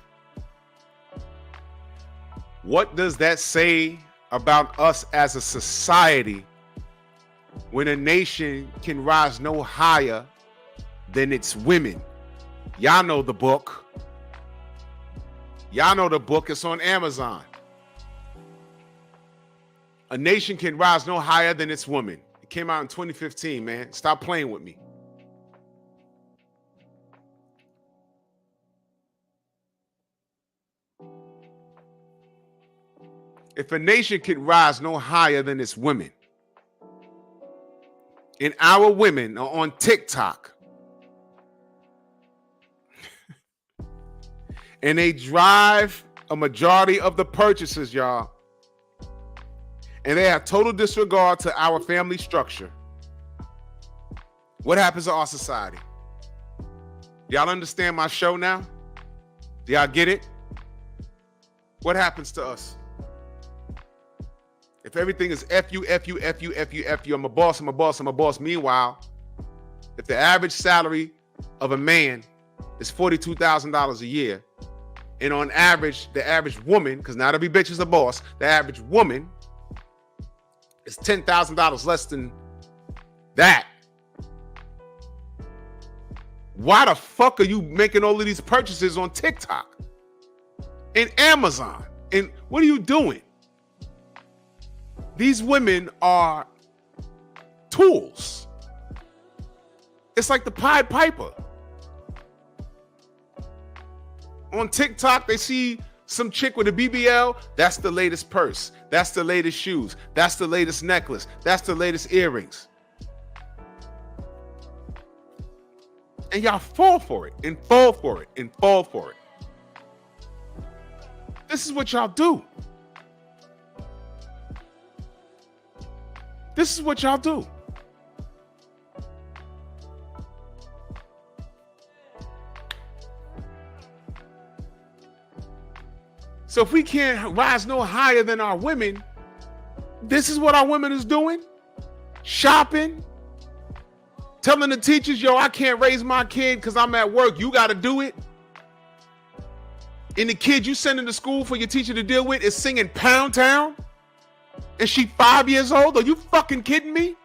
What does that say about us as a society when a nation can rise no higher than its women? Y'all know the book. Y'all know the book. It's on Amazon. A nation can rise no higher than its woman. It came out in 2015, man. Stop playing with me. If a nation can rise no higher than its women, and our women are on TikTok, and they drive a majority of the purchases, y'all, and they have total disregard to our family structure, what happens to our society? Y'all understand my show now? Do y'all get it? What happens to us? If everything is F you, F you, F you, F you, F you, I'm a boss, I'm a boss, I'm a boss. Meanwhile, if the average salary of a man is $42,000 a year, and on average, the average woman, because not every bitch is a boss, the average woman is $10,000 less than that. Why the fuck are you making all of these purchases on TikTok and Amazon? And what are you doing? These women are tools. It's like the Pied Piper. On TikTok, they see some chick with a BBL. That's the latest purse. That's the latest shoes. That's the latest necklace. That's the latest earrings. And y'all fall for it and fall for it and fall for it. This is what y'all do. This is what y'all do. So if we can't rise no higher than our women, this is what our women is doing. Shopping. Telling the teachers, yo, I can't raise my kid because I'm at work. You got to do it. And the kid you sending to school for your teacher to deal with is singing Pound Town. And she 5 years old? Are you fucking kidding me?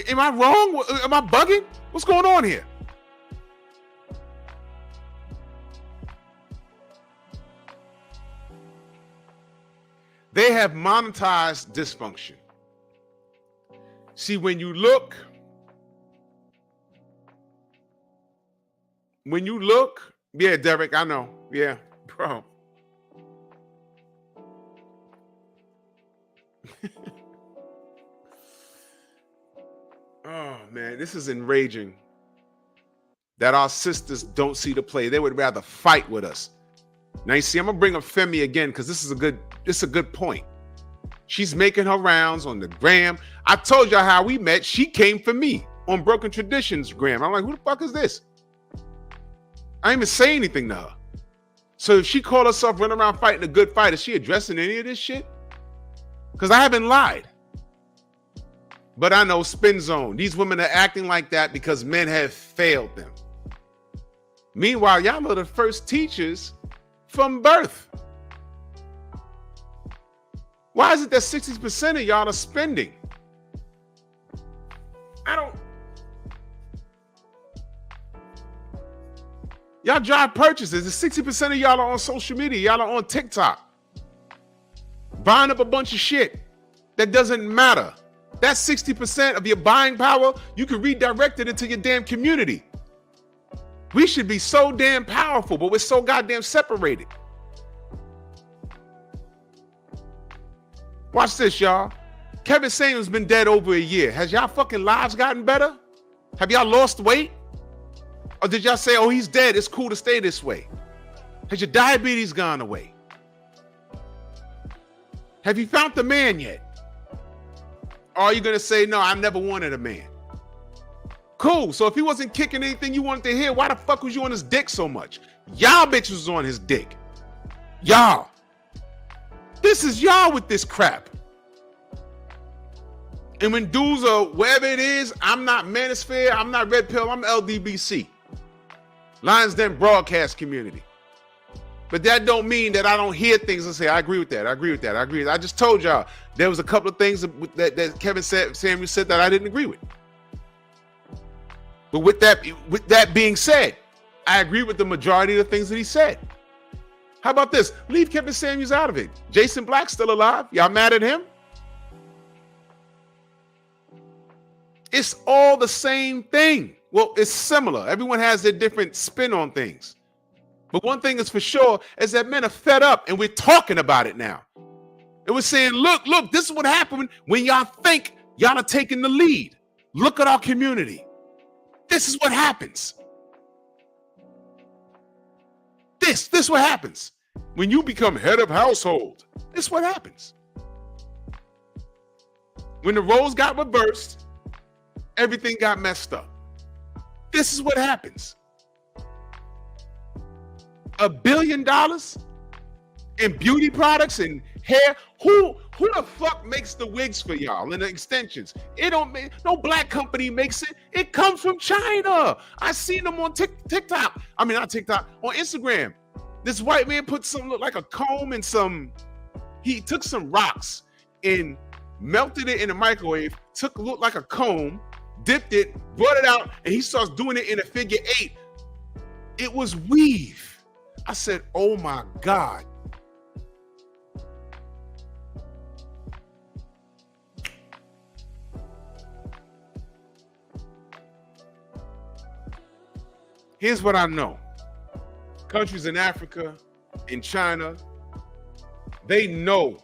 Am I wrong? Am I bugging? What's going on here? They have monetized dysfunction. See, when you look, yeah, Derek, I know. Yeah, bro. Oh, man, this is enraging that our sisters don't see the play. They would rather fight with us. Now, you see, I'm going to bring up Femi again because this is a good point. She's making her rounds on the gram. I told y'all how we met. She came for me on Broken Traditions gram. I'm like, who the fuck is this? I didn't even say anything to her. So if she called herself running around fighting a good fight, is she addressing any of this shit? Because I haven't lied. But I know spin zone. These women are acting like that because men have failed them. Meanwhile, y'all are the first teachers from birth. Why is it that 60% of y'all are spending? Y'all drive purchases. And 60% of y'all are on social media. Y'all are on TikTok. Buying up a bunch of shit that doesn't matter. That's 60% of your buying power. You can redirect it into your damn community. We should be so damn powerful, but we're so goddamn separated. Watch this, y'all. Kevin Samuel's been dead over a year. Has y'all fucking lives gotten better? Have y'all lost weight? Or did y'all say, oh, he's dead, it's cool to stay this way? Has your diabetes gone away? Have you found the man yet? Or are you going to say, no, I never wanted a man? Cool. So if he wasn't kicking anything you wanted to hear, why the fuck was you on his dick so much? Y'all bitches was on his dick. Y'all. This is y'all with this crap. And when dudes are wherever it is, I'm not Manosphere, I'm not Red Pill, I'm LDBC. Lions Den broadcast community. But that don't mean that I don't hear things and say, I agree with that, I agree with that, I agree with that. I just told y'all there was a couple of things that Kevin Samuel said that I didn't agree with. But with that being said, I agree with the majority of the things that he said. How about this? Leave Kevin Samuels out of it. Jason Black's still alive. Y'all mad at him? It's all the same thing. Well, it's similar. Everyone has their different spin on things. But one thing is for sure is that men are fed up and we're talking about it now. And we're saying, look, this is what happened when y'all think y'all are taking the lead. Look at our community. This is what happens. This is what happens. When you become head of household, this is what happens. When the roles got reversed, everything got messed up. This is what happens. $1 billion in beauty products and hair. Who the fuck makes the wigs for y'all and the extensions? It don't make, no black company makes it. It comes from China. I seen them on TikTok. I mean, not TikTok, on Instagram. This white man put some look like a comb and he took some rocks and melted it in the microwave, looked like a comb, dipped it, brought it out, and he starts doing it in a figure 8. It was weave. I said, oh my God. Here's what I know. Countries in Africa, in China, they know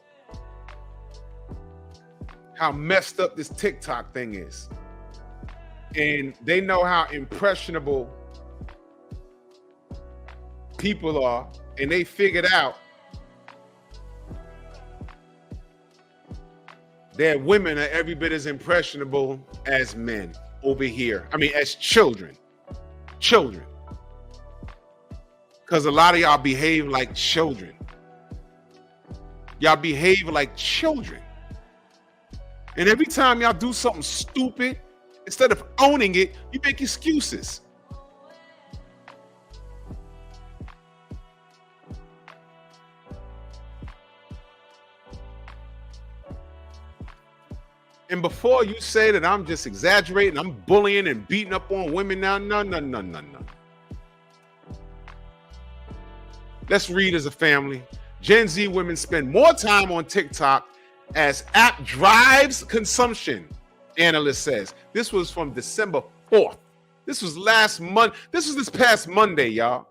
how messed up this TikTok thing is. And they know how impressionable people are. And they figured out that women are every bit as impressionable as men over here. I mean, as children. Children. Because a lot of y'all behave like children. Y'all behave like children. And every time y'all do something stupid, instead of owning it, you make excuses. And before you say that I'm just exaggerating, I'm bullying and beating up on women now, no. Let's read as a family. Gen Z women spend more time on TikTok as app drives consumption, analyst says. This was from December 4th. This was last month. This was this past Monday, y'all.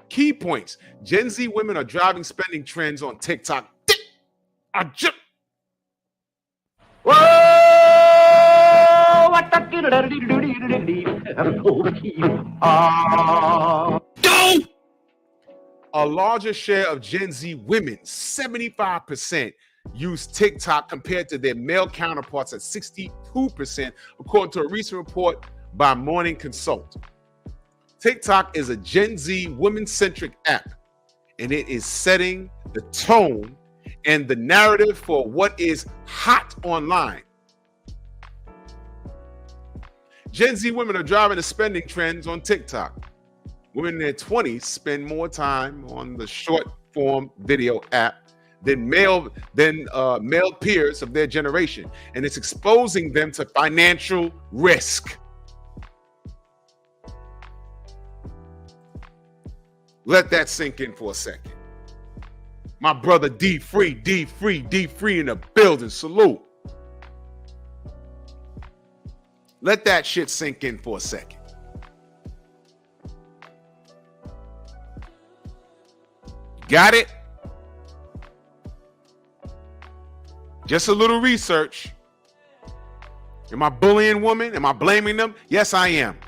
Key points. Gen Z women are driving spending trends on TikTok. Whoa! A larger share of Gen Z women, 75%, use TikTok compared to their male counterparts at 62%, according to a recent report by Morning Consult. TikTok is a Gen Z women-centric app, and it is setting the tone and the narrative for what is hot online. Gen Z women are driving the spending trends on TikTok. Women in their 20s spend more time on the short-form video app than male peers of their generation, and it's exposing them to financial risk. Let that sink in for a second. My brother D Free in the building. Salute. Let that shit sink in for a second. Got it? Just a little research. Am I bullying women? Am I blaming them? Yes, I am.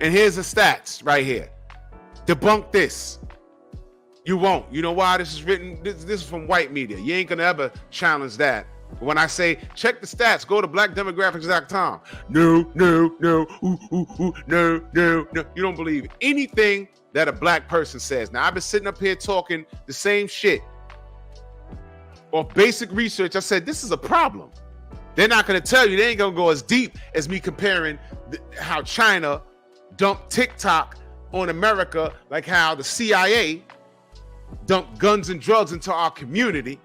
And here's the stats right here. Debunk this. You won't. You know why this is written? This is from white media. You ain't gonna ever challenge that. When I say check the stats, go to blackdemographics.com. No. You don't believe anything that a black person says. Now, I've been sitting up here talking the same shit. Off basic research, I said, this is a problem. They're not going to tell you. They ain't going to go as deep as me comparing how China dumped TikTok on America, like how the CIA dumped guns and drugs into our community.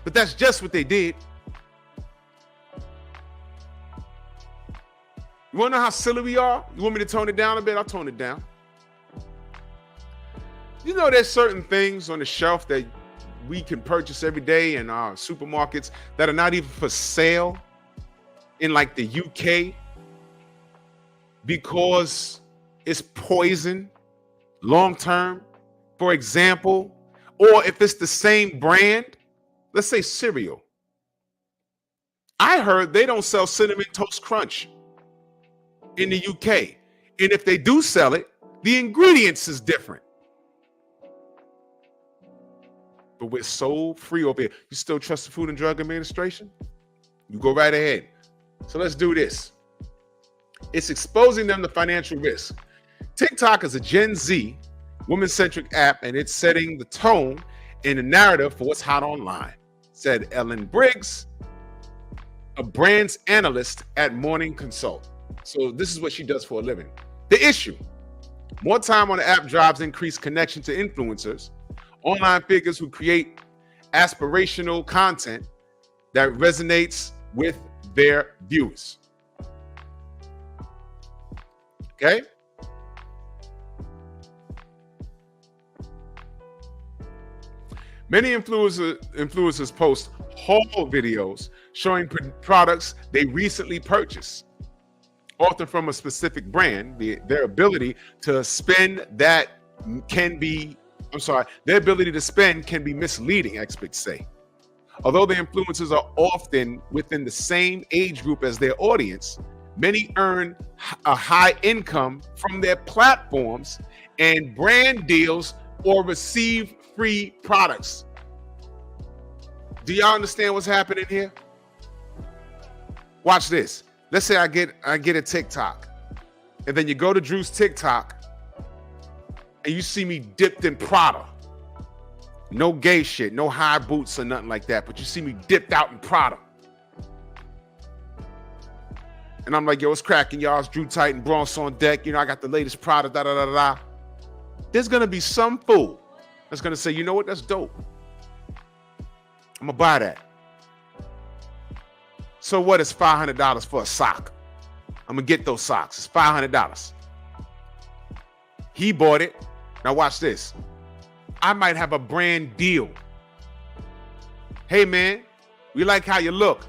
But that's just what they did. You want to know how silly we are? You want me to tone it down a bit? I'll tone it down. You know, there's certain things on the shelf that we can purchase every day in our supermarkets that are not even for sale in like the UK because it's poison long term, for example, or if it's the same brand, let's say cereal. I heard they don't sell Cinnamon Toast Crunch in the UK. And if they do sell it, the ingredients is different. But we're so free over here. You still trust the Food and Drug Administration? You go right ahead. So let's do this. It's exposing them to financial risk. TikTok is a Gen Z woman-centric app, and it's setting the tone and the narrative for what's hot online, said Ellen Briggs, a brands analyst at Morning Consult. So this is what she does for a living. The issue: more time on the app drives increased connection to influencers, online figures who create aspirational content that resonates with their viewers. Okay. Many influencers post haul videos showing products they recently purchased, often from a specific brand. Their ability to spend can be misleading, experts say. Although the influencers are often within the same age group as their audience, many earn a high income from their platforms and brand deals or receive free products. Do y'all understand what's happening here? Watch this. Let's say I get a TikTok, and then you go to Drew's TikTok and you see me dipped in Prada. No gay shit, no high boots or nothing like that, but you see me dipped out in Prada. And I'm like, yo, what's cracking, y'all? It's Drew Titan, Bronx on deck. You know, I got the latest Prada, da-da-da-da. There's going to be some fool that's going to say, you know what, that's dope. I'm going to buy that. So what is $500 for a sock? I'm going to get those socks. It's $500. He bought it. Now watch this. I might have a brand deal. Hey man, we like how you look.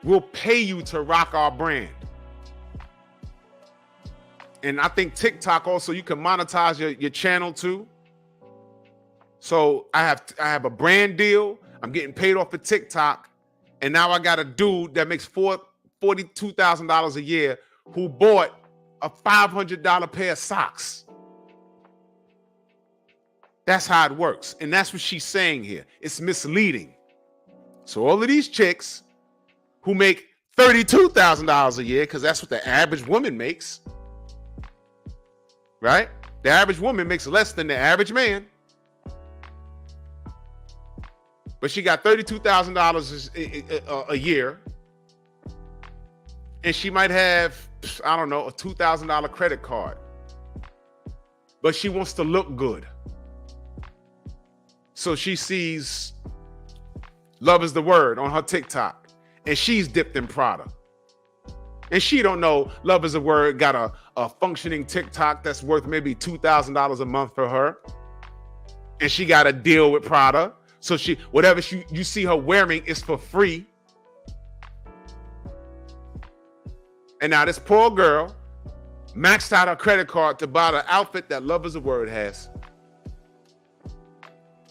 We'll pay you to rock our brand. And I think TikTok also, you can monetize your channel too. So I have a brand deal. I'm getting paid off of TikTok. And now I got a dude that makes $42,000 a year who bought a $500 pair of socks. That's how it works. And that's what she's saying here. It's misleading. So all of these chicks who make $32,000 a year, because that's what the average woman makes, right? The average woman makes less than the average man. But she got $32,000 a year. And she might have, I don't know, a $2,000 credit card. But she wants to look good. So she sees Love is the Word on her TikTok, and she's dipped in Prada. And she don't know Love is the Word got a functioning TikTok that's worth maybe $2,000 a month for her. And she got a deal with Prada. So whatever you see her wearing is for free. And now this poor girl maxed out her credit card to buy the outfit that Love is the Word has.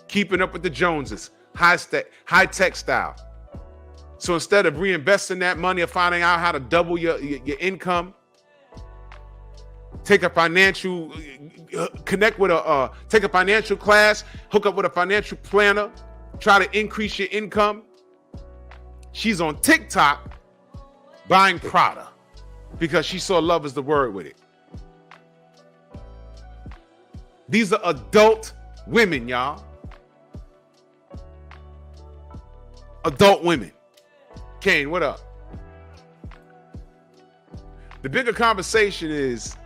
Keeping up with the Joneses, high tech style. So instead of reinvesting that money or finding out how to double your income, take a financial class, hook up with a financial planner, try to increase your income. She's on TikTok buying Prada because she saw Love is the Word with it. These are adult women, y'all. Adult women. Kane, what up? The bigger conversation is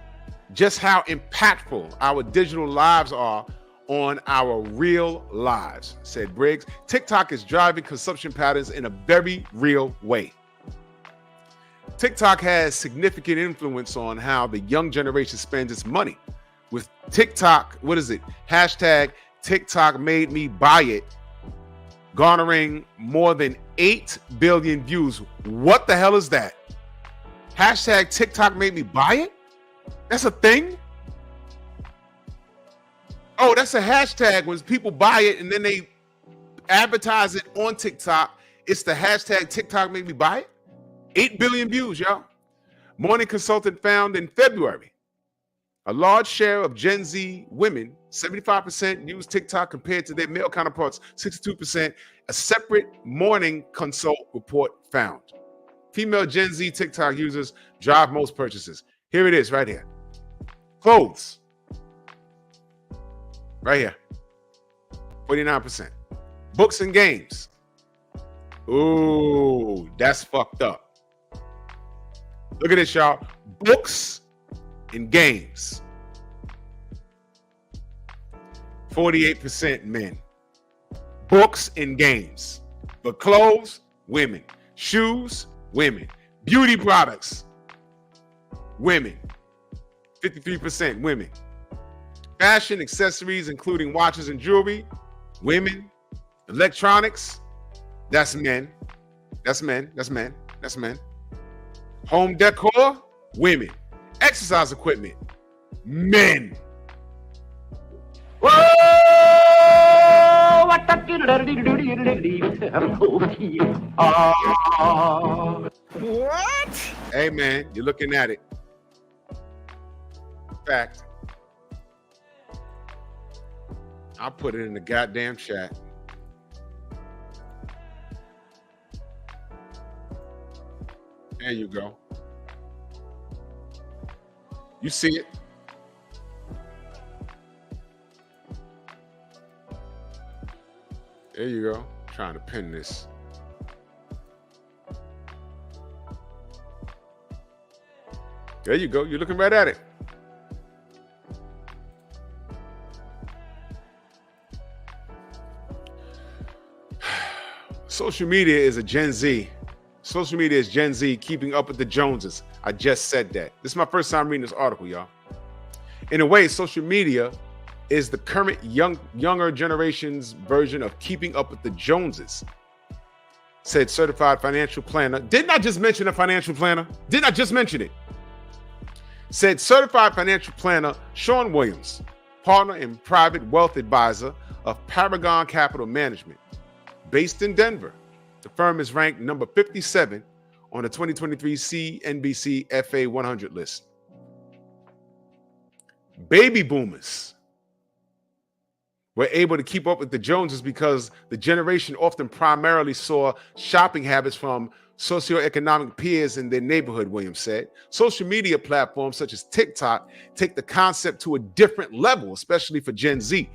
just how impactful our digital lives are on our real lives, said Briggs. TikTok is driving consumption patterns in a very real way. TikTok has significant influence on how the young generation spends its money. With TikTok, hashtag TikTok made me buy it, garnering more than 8 billion views. What the hell is that? Hashtag TikTok made me buy it? That's a thing? Oh, that's a hashtag when people buy it and then they advertise it on TikTok. It's the hashtag TikTok made me buy it? 8 billion views, y'all. Morning Consultant found in February, a large share of Gen Z women, 75%, use TikTok compared to their male counterparts, 62%. A separate Morning Consult report found. Female Gen Z TikTok users drive most purchases. Here it is, right here. Clothes. Right here. 49%. Books and games. Ooh, that's fucked up. Look at this, y'all. Books and games. 48% men. Books and games. But clothes, women. Shoes, women. Beauty products, women. 53% women. Fashion, accessories, including watches and jewelry, women. Electronics, that's men. That's men. That's men. That's men. Home decor, women. Exercise equipment, men. What? Hey man, you're looking at it. Fact. I'll put it in the goddamn chat. There you go. You see it. There you go. Trying to pin this. There you go. You're looking right at it. Social media is a Gen Z. Social media is Gen Z keeping up with the Joneses. I just said that. This is my first time reading this article, y'all. In a way, social media is the current younger generation's version of keeping up with the Joneses, said certified financial planner. Didn't I just mention a financial planner? Didn't I just mention it? Said certified financial planner Sean Williams, partner and private wealth advisor of Paragon Capital Management, based in Denver. The firm is ranked number 57 on the 2023 CNBC FA 100 list. Baby boomers were able to keep up with the Joneses because the generation often primarily saw shopping habits from socioeconomic peers in their neighborhood, Williams said. Social media platforms such as TikTok take the concept to a different level, especially for Gen Z.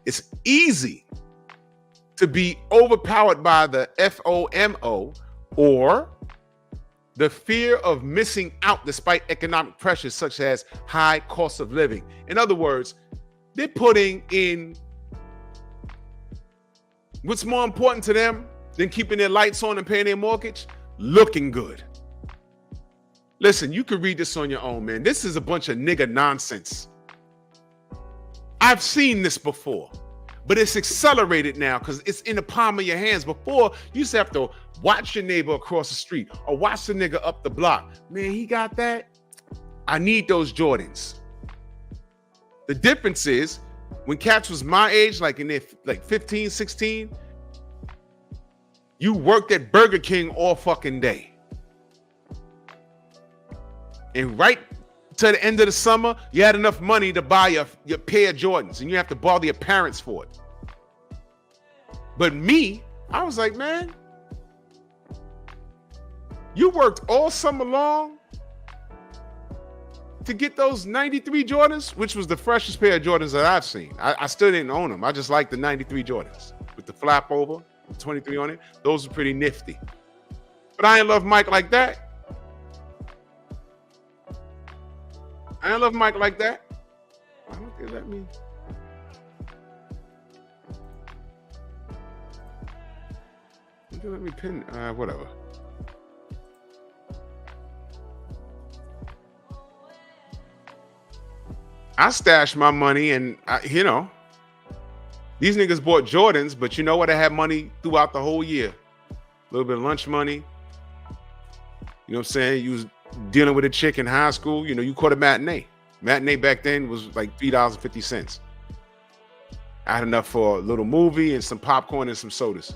It's easy to be overpowered by the FOMO, or the fear of missing out despite economic pressures such as high cost of living. In other words, they're putting in what's more important to them than keeping their lights on and paying their mortgage? Looking good. Listen, you can read this on your own, man. This is a bunch of nigga nonsense. I've seen this before, but it's accelerated now because it's in the palm of your hands. Before, you used to have to watch your neighbor across the street or watch the nigga up the block. Man, he got that? I need those Jordans. The difference is, when cats was my age, like in their 15, 16, you worked at Burger King all fucking day. And right to the end of the summer, you had enough money to buy your pair of Jordans, and you have to bother your parents for it. But me, I was like, man, you worked all summer long to get those 93 Jordans, which was the freshest pair of Jordans that I've seen. I still didn't own them. I just like the 93 Jordans with the flap over, 23 on it. Those are pretty nifty. But I ain't love Mike like that. I ain't love Mike like that. I don't think that means. Let me pin, whatever. I stashed my money, and these niggas bought Jordans, but you know what? I had money throughout the whole year. A little bit of lunch money. You know what I'm saying? You was dealing with a chick in high school. You caught a matinee. Matinee back then was like $3.50. I had enough for a little movie and some popcorn and some sodas.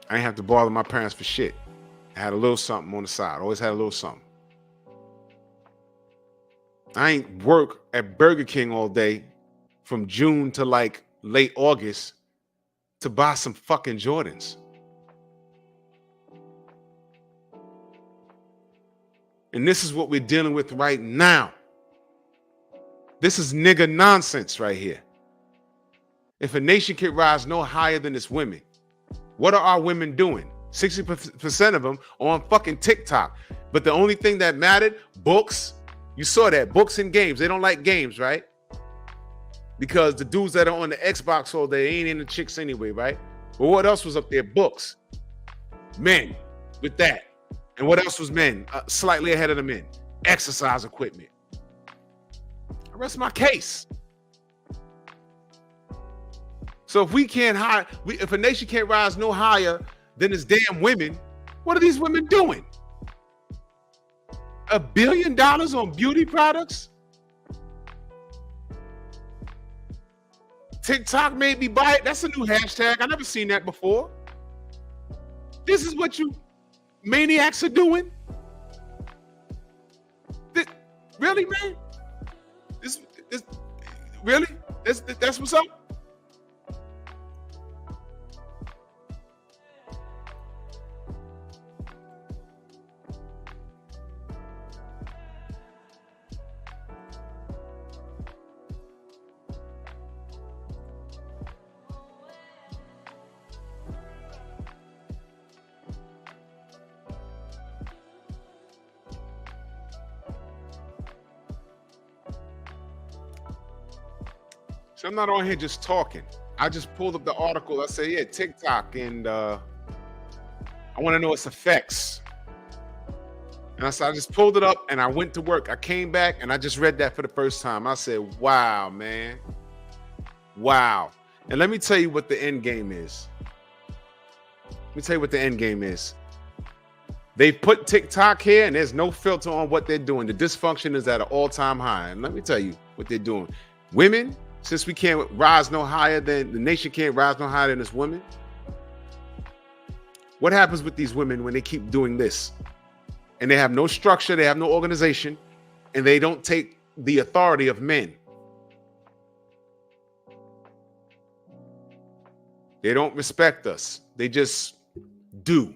I didn't have to bother my parents for shit. I had a little something on the side. Always had a little something. I ain't work at Burger King all day from June to like late August to buy some fucking Jordans. And this is what we're dealing with right now. This is nigga nonsense right here. If a nation can rise no higher than its women, what are our women doing? 60% of them on fucking TikTok. But the only thing that mattered, books. You saw that, books and games. They don't like games, right? Because the dudes that are on the Xbox all day ain't into chicks anyway, right? But what else was up there? Books. Men with that. And what else was men? Slightly ahead of the men. exercise equipment. I rest my case. So if we can't hire, if a nation can't rise no higher than its damn women, what are these women doing? $1 billion on beauty products? TikTok made me buy it. That's a new hashtag. I never seen that before. This is what you maniacs are doing? Really, man? This really? That's what's up? So I'm not on here just talking. I just pulled up the article. I say, yeah, TikTok, and I want to know its effects. And I said, I just pulled it up and I went to work. I came back and I just read that for the first time. I said, wow, man. Wow. And let me tell you what the end game is. They put TikTok here and there's no filter on what they're doing. The dysfunction is at an all-time high. And let me tell you what they're doing. Women, since we can't rise no higher than, the nation can't rise no higher than its women. What happens with these women when they keep doing this? And they have no structure, they have no organization, and they don't take the authority of men. They don't respect us. They just do.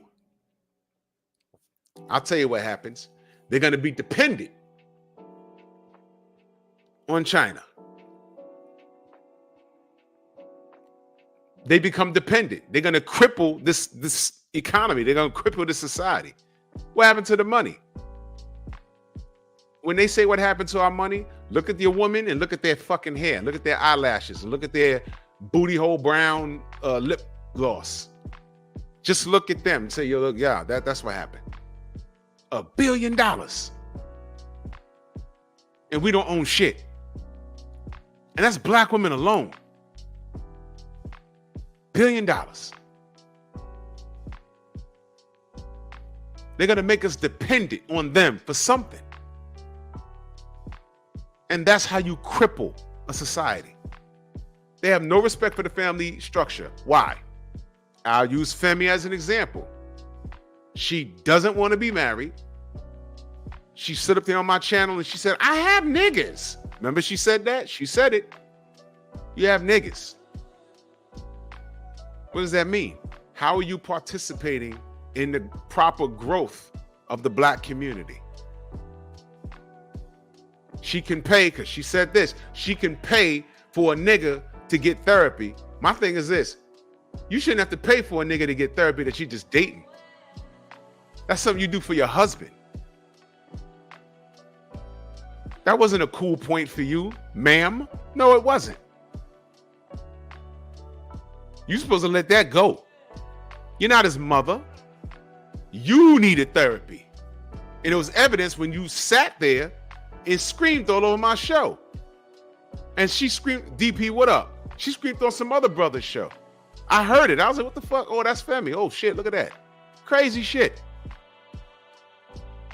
I'll tell you what happens. They're going to be dependent on China. They become dependent. They're going to cripple this economy. They're going to cripple this society. What happened to the money? When they say what happened to our money, look at your woman and look at their fucking hair. Look at their eyelashes and look at their booty hole brown lip gloss. Just look at them and say, yo, look, yeah, that's what happened. $1 billion. And we don't own shit. And that's black women alone. $1 billion. They're going to make us dependent on them for something. And that's how you cripple a society. They have no respect for the family structure. Why? I'll use Femi as an example. She doesn't want to be married. She stood up there on my channel and she said, I have niggas. Remember she said that? She said it. You have niggas. What does that mean? How are you participating in the proper growth of the black community? She can pay, because she said this, she can pay for a nigga to get therapy. My thing is this, you shouldn't have to pay for a nigga to get therapy that you're just dating. That's something you do for your husband. That wasn't a cool point for you, ma'am. No, it wasn't. You're supposed to let that go. You're not his mother. You needed therapy. And it was evidence when you sat there and screamed all over my show. And she screamed, DP, what up? She screamed on some other brother's show. I heard it. I was like, what the fuck? Oh, that's Femi. Oh, shit, look at that. Crazy shit.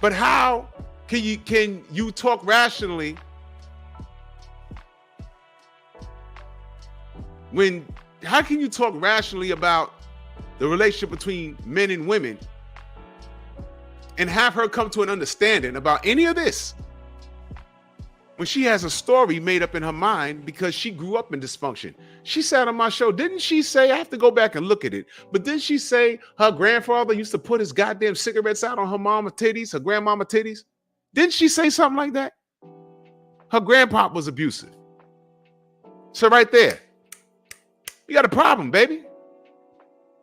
But how can you talk rationally how can you talk rationally about the relationship between men and women and have her come to an understanding about any of this when she has a story made up in her mind because she grew up in dysfunction? She sat on my show. Didn't she say, I have to go back and look at it, but didn't she say her grandfather used to put his goddamn cigarettes out on her mama titties, her grandmama titties? Didn't she say something like that? Her grandpop was abusive. So right there, you got a problem, baby.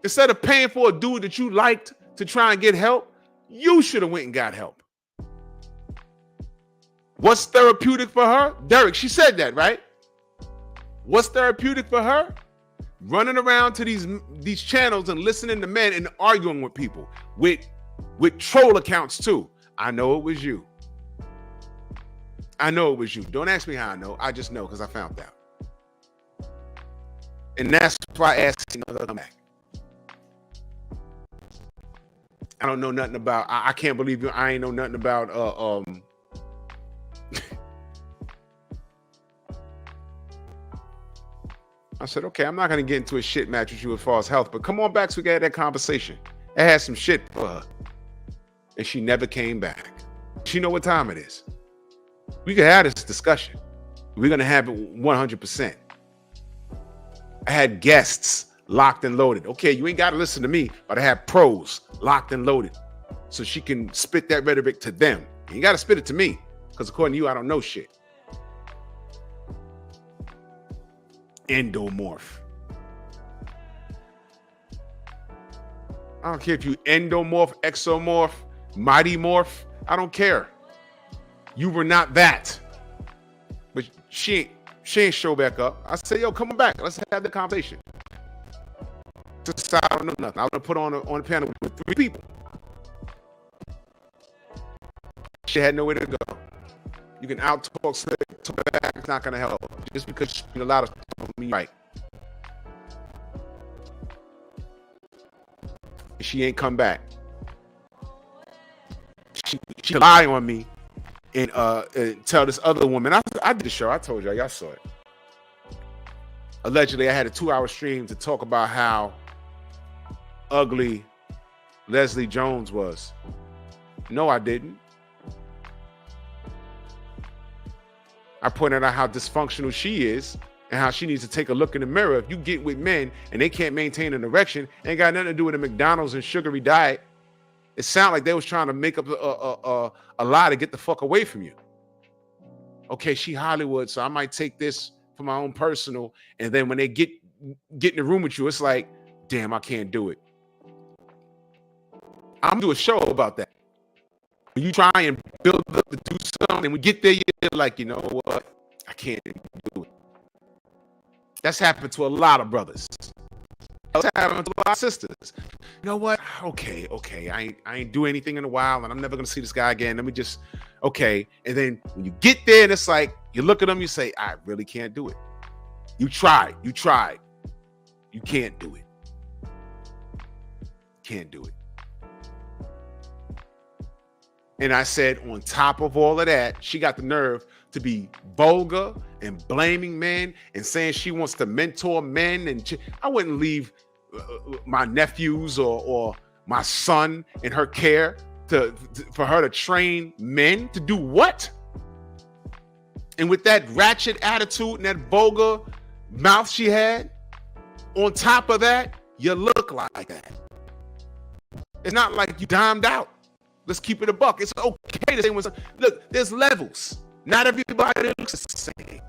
Instead of paying for a dude that you liked to try and get help, you should have went and got help. What's therapeutic for her? Derek, she said that, right? What's therapeutic for her? Running around to these channels and listening to men and arguing with people with troll accounts too. I know it was you. I know it was you. Don't ask me how I know. I just know because I found out. And that's why I asked you to come back. I don't know nothing about, I can't believe you. I ain't know nothing about, I said, okay, I'm not going to get into a shit match with you as far as health, but come on back so we can have that conversation. I had some shit for her. And she never came back. She know what time it is. We can have this discussion. We're going to have it 100%. I had guests locked and loaded. Okay, you ain't got to listen to me, but I have pros locked and loaded so she can spit that rhetoric to them. You ain't got to spit it to me because according to you, I don't know shit. Endomorph. I don't care if you endomorph, exomorph, mighty morph. I don't care. You were not that. But she ain't show back up. I said, yo, come on back. Let's have the conversation. I don't know nothing. I was gonna put on a panel with 3 people. She had nowhere to go. You can out-talk slick, talk back. It's not gonna help. Just because a lot of stuff me right. She ain't come back. She lied on me and tell this other woman. I did the show. I told y'all saw it. Allegedly, I had a 2-hour stream to talk about how ugly Leslie Jones was. No, I didn't. I pointed out how dysfunctional she is and how she needs to take a look in the mirror. If you get with men and they can't maintain an erection, ain't got nothing to do with a McDonald's and sugary diet. It sounded like they was trying to make up a lie to get the fuck away from you. Okay, she Hollywood, so I might take this for my own personal. And then when they get in the room with you, it's like, damn, I can't do it. I'm gonna do a show about that. When you try and build up to do something, and we get there, you're like, you know what? I can't do it. That's happened to a lot of brothers. That's happened to a lot of sisters. You know what? Okay. I ain't do anything in a while, and I'm never gonna see this guy again. Let me just, okay. And then when you get there, and it's like, you look at them, you say, I really can't do it. You tried. You can't do it. Can't do it. And I said, on top of all of that, she got the nerve to be vulgar and blaming men and saying she wants to mentor men. And I wouldn't leave my nephews or my son in her care for her to train men to do what? And with that ratchet attitude and that vulgar mouth she had, on top of that, you look like that. It's not like you dimed out. Let's keep it a buck. It's okay to say when look, there's levels. Not everybody looks the same.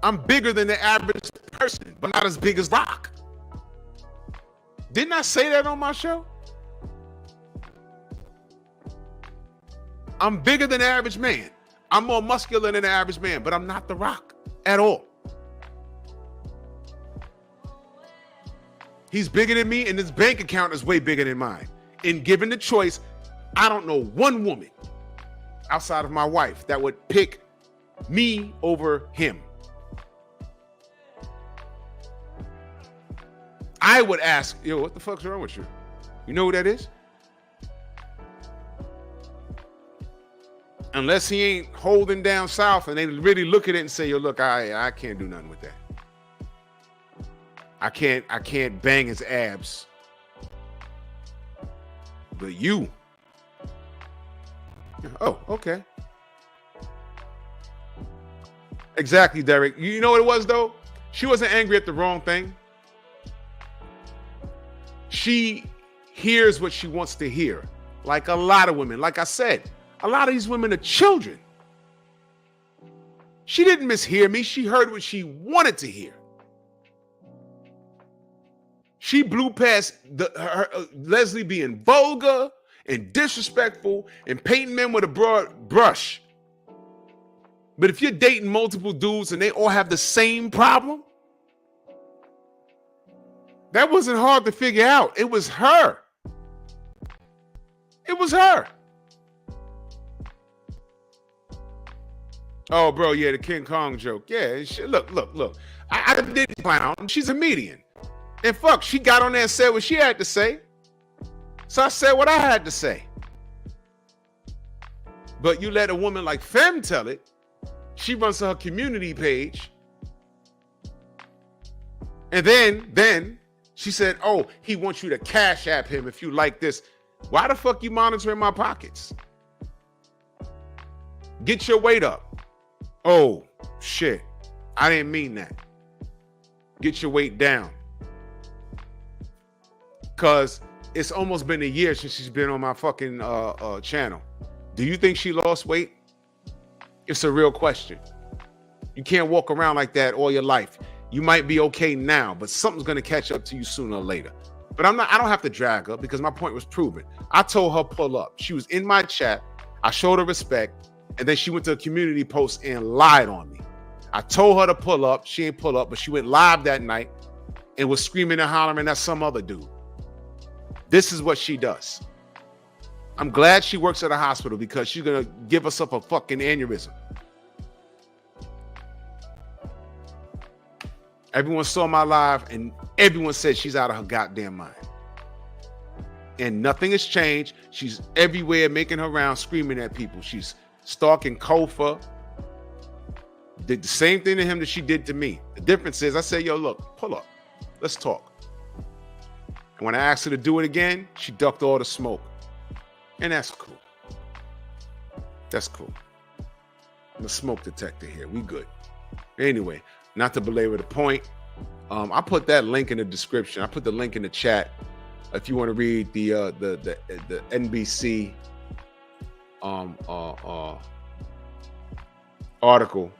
I'm bigger than the average person, but not as big as Rock. Didn't I say that on my show? I'm bigger than the average man. I'm more muscular than the average man, but I'm not The Rock at all. He's bigger than me, and his bank account is way bigger than mine. And given the choice, I don't know one woman outside of my wife that would pick me over him. I would ask, yo, what the fuck's wrong with you? You know who that is? Unless he ain't holding down south and they really look at it and say, yo, look, I can't do nothing with that. I can't bang his abs. But you. Oh, okay. Exactly, Derek. You know what it was, though? She wasn't angry at the wrong thing. She hears what she wants to hear. Like a lot of women. Like I said, a lot of these women are children. She didn't mishear me. She heard what she wanted to hear. She blew past Leslie being vulgar and disrespectful and painting men with a broad brush. But if you're dating multiple dudes and they all have the same problem, that wasn't hard to figure out. It was her. It was her. Oh, bro, yeah, the King Kong joke. Yeah, look. I did clown. She's a comedian. And fuck, she got on there and said what she had to say. So I said what I had to say. But you let a woman like Femme tell it. She runs her community page. And then she said, oh, he wants you to cash app him if you like this. Why the fuck you monitoring my pockets? Get your weight up. Oh, shit. I didn't mean that. Get your weight down. Because it's almost been a year since she's been on my fucking channel. Do you think she lost weight? It's a real question. You can't walk around like that all your life. You might be okay now, but something's going to catch up to you sooner or later. But I don't have to drag her because my point was proven. I told her pull up. She was in my chat. I showed her respect. And then she went to a community post and lied on me. I told her to pull up. She ain't pull up, but she went live that night and was screaming and hollering at some other dude. This is what she does. I'm glad she works at a hospital because she's going to give us up a fucking aneurysm. Everyone saw my live and everyone said she's out of her goddamn mind. And nothing has changed. She's everywhere making her rounds, screaming at people. She's stalking Kofa. Did the same thing to him that she did to me. The difference is I said, yo, look, pull up. Let's talk. And when I asked her to do it again, she ducked all the smoke. And that's cool. That's cool. I'm a smoke detector here. We good. Anyway, not to belabor the point, I put that link in the description. I put the link in the chat if you want to read the NBC article.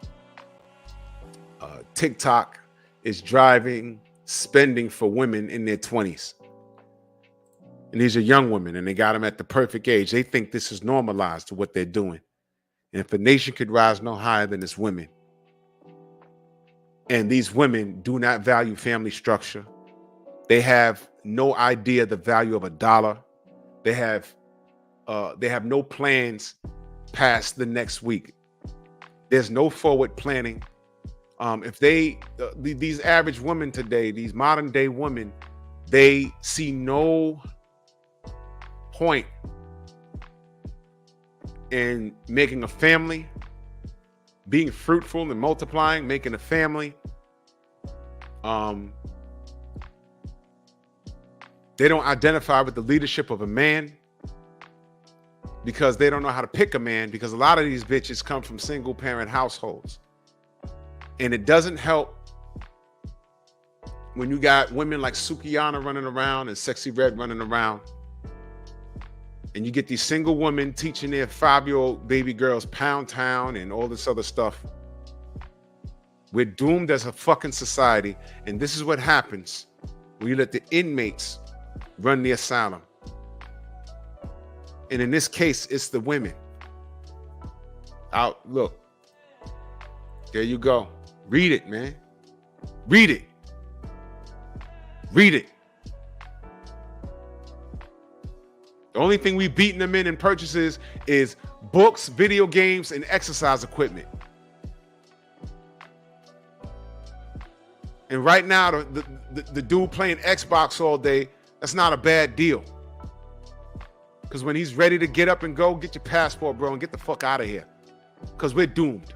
TikTok is driving spending for women in their 20s. And these are young women, and they got them at the perfect age. They think this is normalized to what they're doing. And if a nation could rise no higher than its women, and these women do not value family structure, they have no idea the value of a dollar. They have no plans past the next week. There's no forward planning. If these average women today, these modern day women, they see no point in making a family, being fruitful and multiplying, making a family. They don't identify with the leadership of a man because they don't know how to pick a man, because a lot of these bitches come from single parent households. And it doesn't help when you got women like Sukiyana running around and Sexy Red running around, and you get these single women teaching their 5-year-old baby girls Pound Town and all this other stuff. We're doomed as a fucking society. And this is what happens when you let the inmates run the asylum. And in this case, it's the women. Look. There you go. Read it, man. Read it. Read it. The only thing we've beaten them in purchases is books, video games, and exercise equipment. And right now, the dude playing Xbox all day, that's not a bad deal. Because when he's ready to get up and go, get your passport, bro, and get the fuck out of here. Because we're doomed.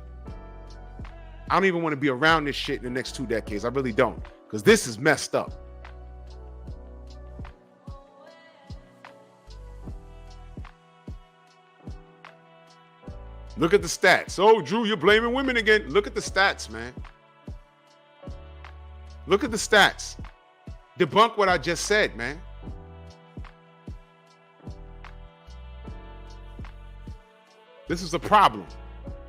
I don't even want to be around this shit in the next 2 decades. I really don't. Because this is messed up. Look at the stats. Oh, Drew, you're blaming women again. Look at the stats, man. Look at the stats. Debunk what I just said, man. This is a problem.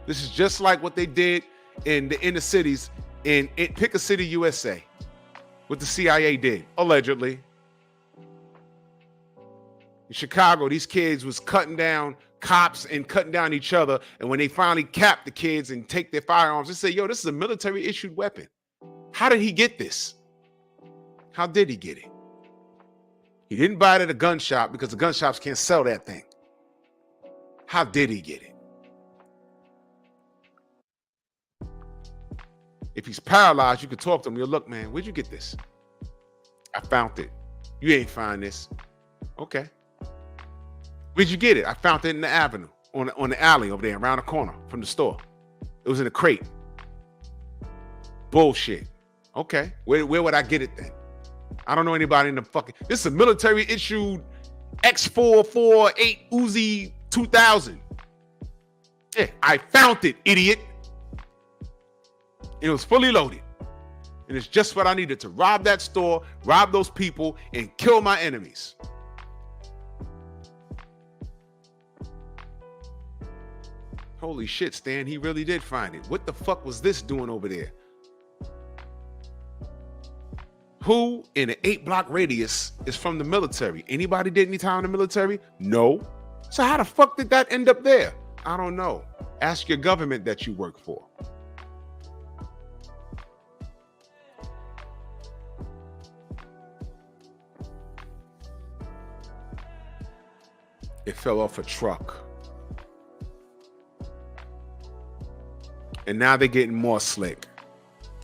This is just like what they did in the inner cities in pick a city, USA. What the CIA did, allegedly. In Chicago, these kids was cutting down cops and cutting down each other. And when they finally capped the kids and take their firearms, they say, yo, this is a military issued weapon. How did he get this? How did he get it? He didn't buy it at a gun shop because the gun shops can't sell that thing. How did he get it? If he's paralyzed, you can talk to him. You'll look, man, where'd you get this? I found it. You ain't find this. Okay. Where'd you get it? I found it in the avenue, on the alley over there, around the corner from the store. It was in a crate. Bullshit. Okay. Where would I get it then? I don't know anybody in the fucking... This is a military issued X448 Uzi 2000. Yeah, I found it, idiot. It was fully loaded. And it's just what I needed to rob that store, rob those people, and kill my enemies. Holy shit, Stan, he really did find it. What the fuck was this doing over there? Who in an 8-block radius is from the military? Anybody did any time in the military? No. So how the fuck did that end up there? I don't know. Ask your government that you work for. It fell off a truck. And now they're getting more slick.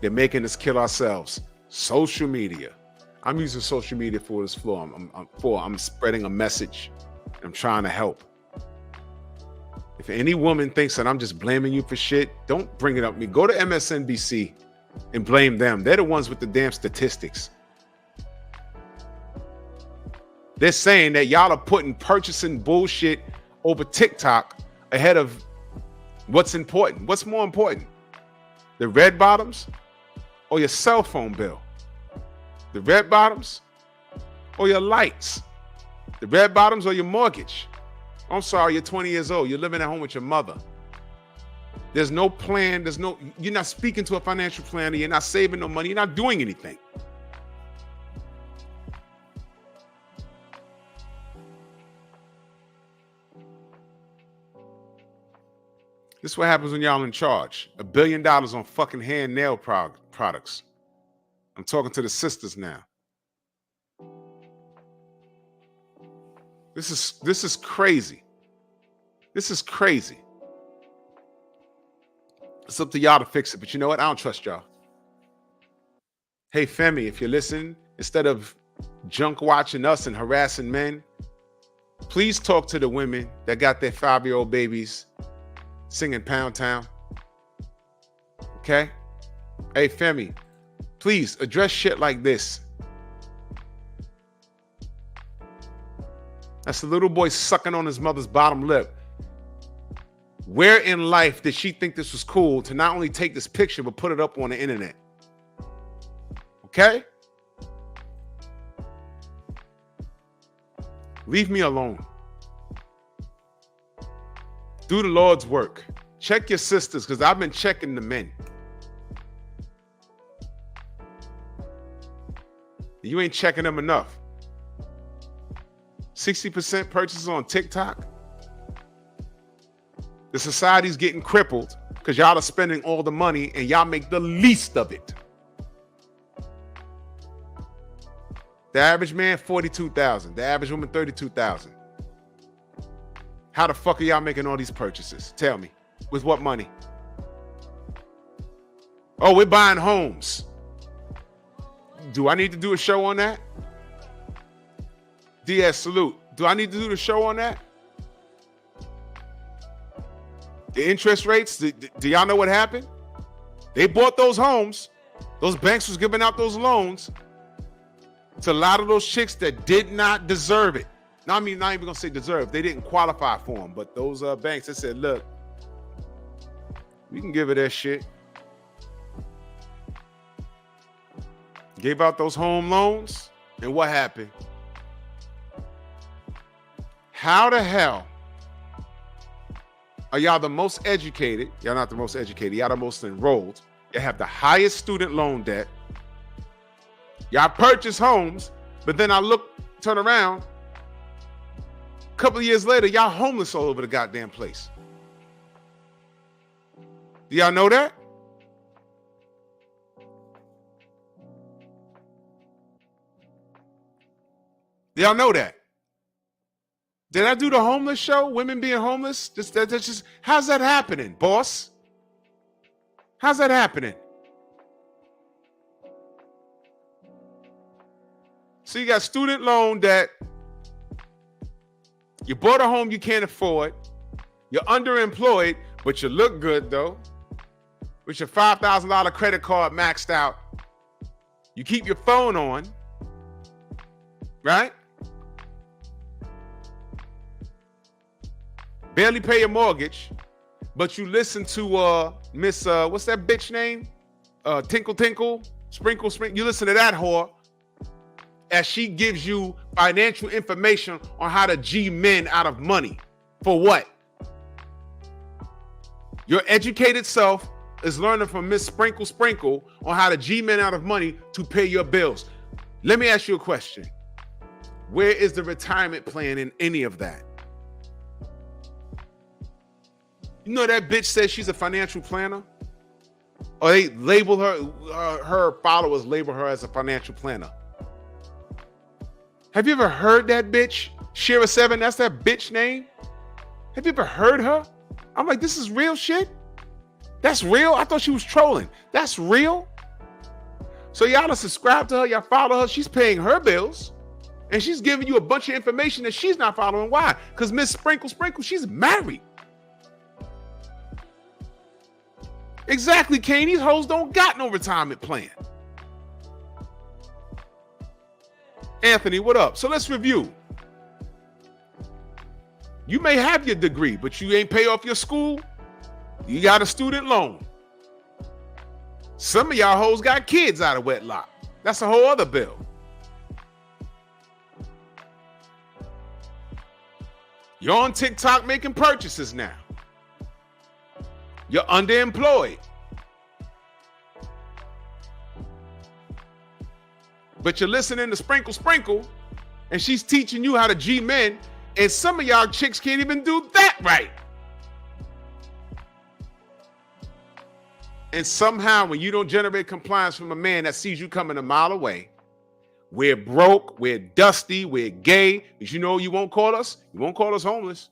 They're making us kill ourselves. Social media. I'm using social media for this floor. I'm spreading a message. I'm trying to help. If any woman thinks that I'm just blaming you for shit, don't bring it up me. Go to MSNBC and blame them. They're the ones with the damn statistics. They're saying that y'all are putting purchasing bullshit over TikTok ahead of what's important. What's more important? The red bottoms or your cell phone bill? The red bottoms or your lights? The red bottoms or your mortgage? I'm sorry, you're 20 years old. You're living at home with your mother. There's no plan. You're not speaking to a financial planner. You're not saving no money. You're not doing anything. This is what happens when y'all in charge. $1 billion on fucking hair and nail products. I'm talking to the sisters now. This is crazy. This is crazy. It's up to y'all to fix it, but you know what? I don't trust y'all. Hey, Femi, if you're listening, instead of junk watching us and harassing men, please talk to the women that got their 5-year-old babies singing Pound Town. Okay? Hey, Femi, please address shit like this. That's the little boy sucking on his mother's bottom lip. Where in life did she think this was cool to not only take this picture, but put it up on the internet? Okay? Leave me alone. Do the Lord's work. Check your sisters, because I've been checking the men. You ain't checking them enough. 60% purchases on TikTok. The society's getting crippled because y'all are spending all the money and y'all make the least of it. The average man, $42,000. The average woman, $32,000. How the fuck are y'all making all these purchases? Tell me. With what money? Oh, we're buying homes. Do I need to do a show on that? DS salute. Do I need to do the show on that? The interest rates, do y'all know what happened? They bought those homes. Those banks was giving out those loans to a lot of those chicks that did not deserve it. Now, I mean, not even gonna say deserve. They didn't qualify for them. But those banks that said, look, we can give her that shit. Gave out those home loans. And what happened? How the hell are y'all the most educated? Y'all not the most educated. Y'all the most enrolled. You have the highest student loan debt. Y'all purchase homes, but then turn around. A couple of years later, y'all homeless all over the goddamn place. Do y'all know that? Do y'all know that? Did I do the homeless show? Women being homeless? That's just how's that happening, boss? How's that happening? So you got student loan debt. You bought a home you can't afford. You're underemployed, but you look good though. With your $5,000 credit card maxed out. You keep your phone on. Right? Barely pay your mortgage, but you listen to Miss what's that bitch name? Tinkle Tinkle, Sprinkle Sprinkle. You listen to that whore as she gives you financial information on how to G men out of money. For what? Your educated self is learning from Miss Sprinkle Sprinkle on how to G men out of money to pay your bills. Let me ask you a question. Where is the retirement plan in any of that? You know that bitch says she's a financial planner? Or they label her followers label her as a financial planner. Have you ever heard that bitch? Shira 7, that's that bitch name? Have you ever heard her? I'm like, this is real shit? That's real? I thought she was trolling. That's real? So y'all to subscribe to her, y'all follow her, she's paying her bills. And she's giving you a bunch of information that she's not following. Why? Because Miss Sprinkle Sprinkle, she's married. Exactly, Kane. These hoes don't got no retirement plan. Anthony, what up? So let's review. You may have your degree, but you ain't pay off your school. You got a student loan. Some of y'all hoes got kids out of wedlock. That's a whole other bill. You're on TikTok making purchases now. You're underemployed. But you're listening to Sprinkle Sprinkle, and she's teaching you how to G men, and some of y'all chicks can't even do that right. And somehow, when you don't generate compliance from a man that sees you coming a mile away, we're broke, we're dusty, we're gay. Because you know you won't call us? You won't call us homeless.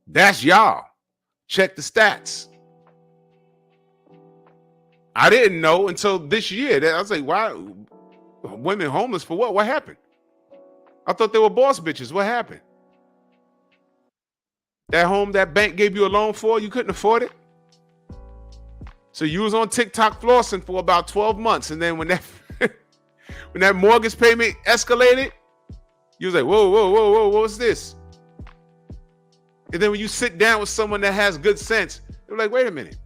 That's y'all. Check the stats. I didn't know until this year. I was like, why? Women homeless for what? What happened? I thought they were boss bitches. What happened? That home that bank gave you a loan for, you couldn't afford it? So you was on TikTok flossing for about 12 months. And then when that when that mortgage payment escalated, you was like, whoa, whoa, whoa, whoa, what's this? And then when you sit down with someone that has good sense, they're like, wait a minute.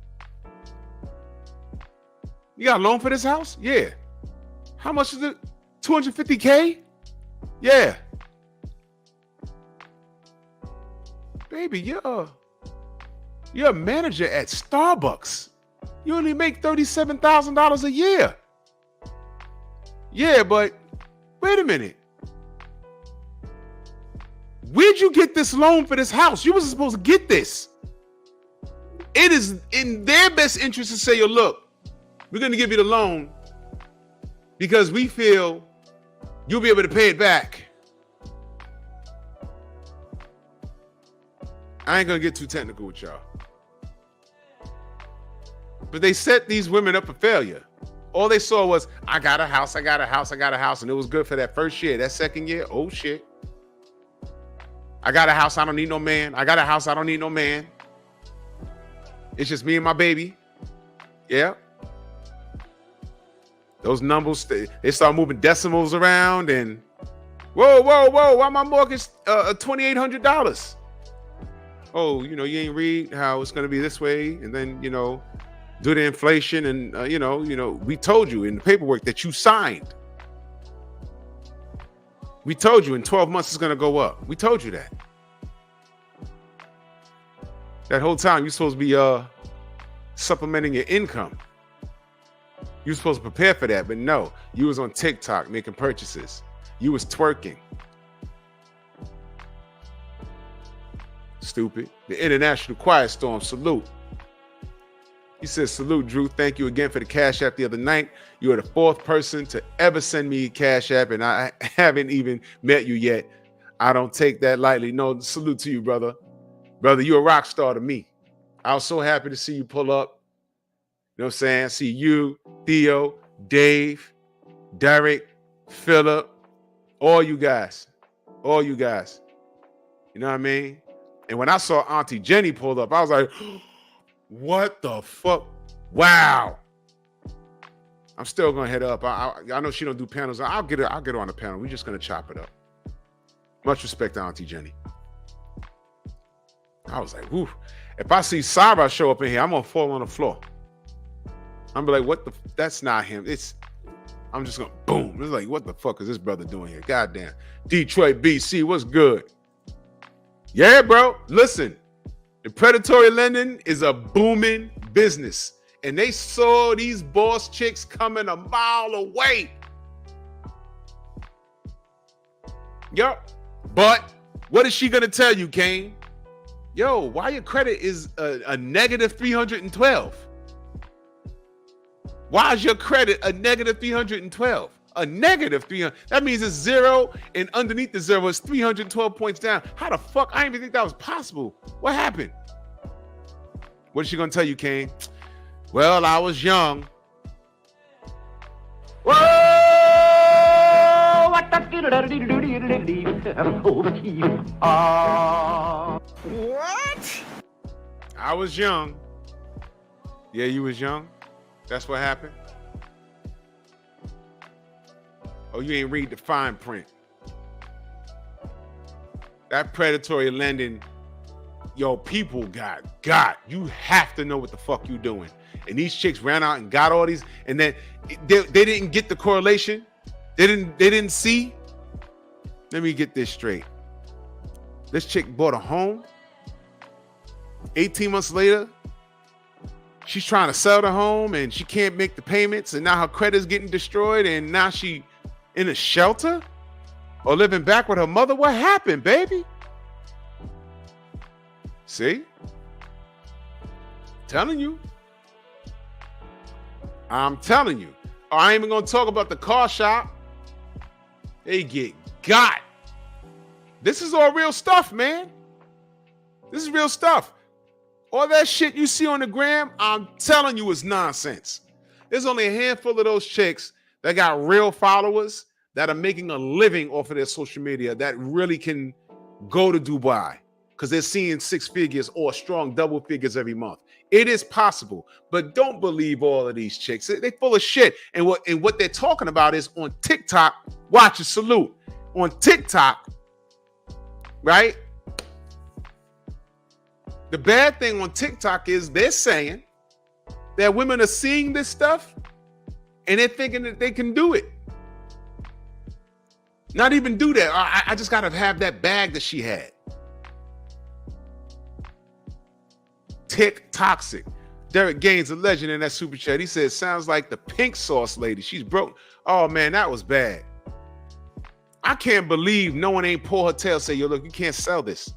You got a loan for this house? Yeah. How much is it? 250K? Yeah. Baby, you're a manager at Starbucks. You only make $37,000 a year. Yeah, but wait a minute. Where'd you get this loan for this house? You wasn't supposed to get this. It is in their best interest to say, yo, look, we're going to give you the loan because we feel you'll be able to pay it back. I ain't going to get too technical with y'all. But they set these women up for failure. All they saw was, I got a house, I got a house, I got a house. And it was good for that first year. That second year, oh shit. I got a house, I don't need no man. I got a house, I don't need no man. It's just me and my baby. Yeah. Those numbers, they start moving decimals around and whoa, whoa, whoa, why my mortgage $2,800? Oh, you ain't read how it's going to be this way. And then, due to inflation and, we told you in the paperwork that you signed. We told you in 12 months it's going to go up. We told you that. That whole time you're supposed to be supplementing your income. You're supposed to prepare for that, but no. You was on TikTok making purchases. You was twerking. Stupid. The International Quiet Storm, salute. He says, salute, Drew. Thank you again for the Cash App the other night. You are the fourth person to ever send me Cash App, and I haven't even met you yet. I don't take that lightly. No, salute to you, brother. Brother, you're a rock star to me. I was so happy to see you pull up. You know what I'm saying? See you, Theo, Dave, Derek, Philip, All you guys. All you guys. You know what I mean? And when I saw Auntie Jenny pulled up, I was like, what the fuck? Wow. I'm still gonna head up. I know she don't do panels. I'll get her on the panel. We're just gonna chop it up. Much respect to Auntie Jenny. I was like, whoo. If I see Sarah show up in here, I'm gonna fall on the floor. I'm be like, what the? That's not him. I'm just gonna boom. It's like, what the fuck is this brother doing here? Goddamn. Detroit, BC, what's good? Yeah, bro. Listen, the predatory lending is a booming business, and they saw these boss chicks coming a mile away. Yup. But what is she gonna tell you, Kane? Yo, why your credit is a negative 312? Why is your credit a negative 312? A negative 300. That means it's zero, and underneath the zero is 312 points down. How the fuck? I didn't even think that was possible. What happened? What is she gonna tell you, Kane? Well, I was young. Whoa! What? I was young. Yeah, you was young? That's what happened? Oh, you ain't read the fine print. That predatory lending, yo, people got. You have to know what the fuck you doing. And these chicks ran out and got all these, and then they didn't get the correlation. They didn't see. Let me get this straight. This chick bought a home. 18 months later, she's trying to sell the home and she can't make the payments, and now her credit's getting destroyed, and now she in a shelter or living back with her mother. What happened, baby? See? Telling you. I'm telling you. I ain't even gonna talk about the car shop. They get got. This is all real stuff, man. This is real stuff. All that shit you see on the gram, I'm telling you, is nonsense. There's only a handful of those chicks that got real followers that are making a living off of their social media that really can go to Dubai because they're seeing 6 figures or strong double figures every month. It is possible, but don't believe all of these chicks. They're full of shit. And what they're talking about is on TikTok, watch and salute. On TikTok, right? The bad thing on TikTok is they're saying that women are seeing this stuff and they're thinking that they can do it. Not even do that. I just got to have that bag that she had. Tokxic. Derek Gaines, a legend in that super chat. He says, sounds like the pink sauce lady. She's broke. Oh, man, that was bad. I can't believe no one ain't pull her tail, say, yo, look, you can't sell this.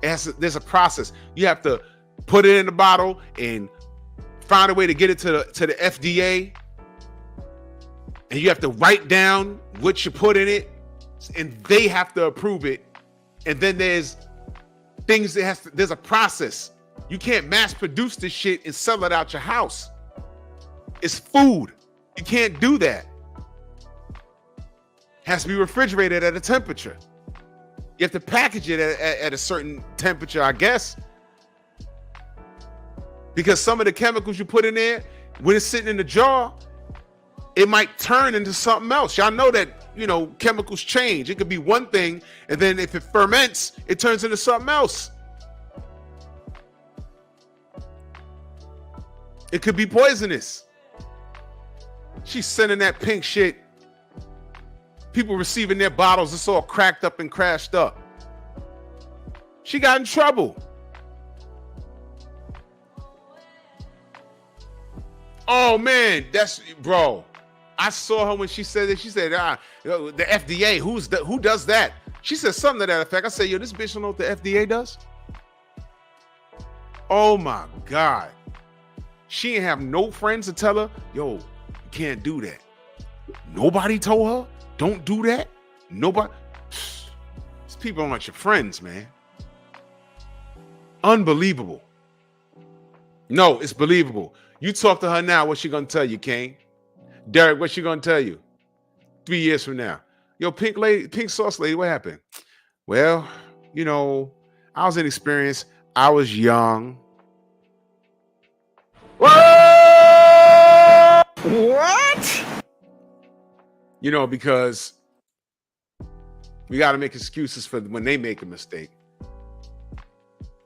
There's a process. You have to put it in the bottle and find a way to get it to the FDA. And you have to write down what you put in it, and they have to approve it. And then there's things there's a process. You can't mass produce this shit and sell it out your house. It's food. You can't do that. Has to be refrigerated at a temperature. You have to package it at a certain temperature, I guess. Because some of the chemicals you put in there, when it's sitting in the jar, it might turn into something else. Y'all know that, chemicals change. It could be one thing, and then if it ferments, it turns into something else. It could be poisonous. She's sending that pink shit. People receiving their bottles, it's all cracked up and crashed up. She got in trouble. Oh man, bro. I saw her when she said that. She said, the FDA, who does that? She said something to that effect. I said, yo, this bitch don't know what the FDA does? Oh my God. She ain't have no friends to tell her, yo, you can't do that. Nobody told her, don't do that. Nobody. These people aren't your friends, man. Unbelievable. No, it's believable. You talk to her now, what's she gonna tell you, Kane? Derek, what's she gonna tell you? 3 years from now. Yo, pink sauce lady, what happened? Well, you know, I was inexperienced. I was young. What? You know, because we got to make excuses for when they make a mistake.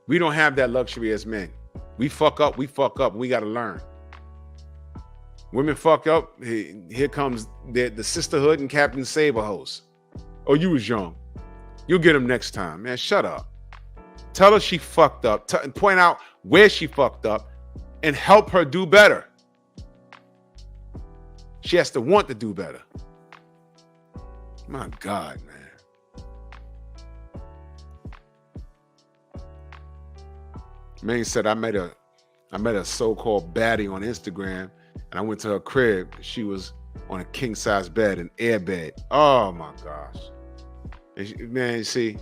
We don't have that luxury as men. We fuck up, we got to learn. Women fuck up, here comes the sisterhood and Captain Saber host. Oh, you was young. You'll get him next time. Man, shut up. Tell her she fucked up. Point out where she fucked up and help her do better. She has to want to do better. My God, man. Man said I met a so-called baddie on Instagram, and I went to her crib. She was on a king-size bed, an air bed. Oh my gosh. Man, see,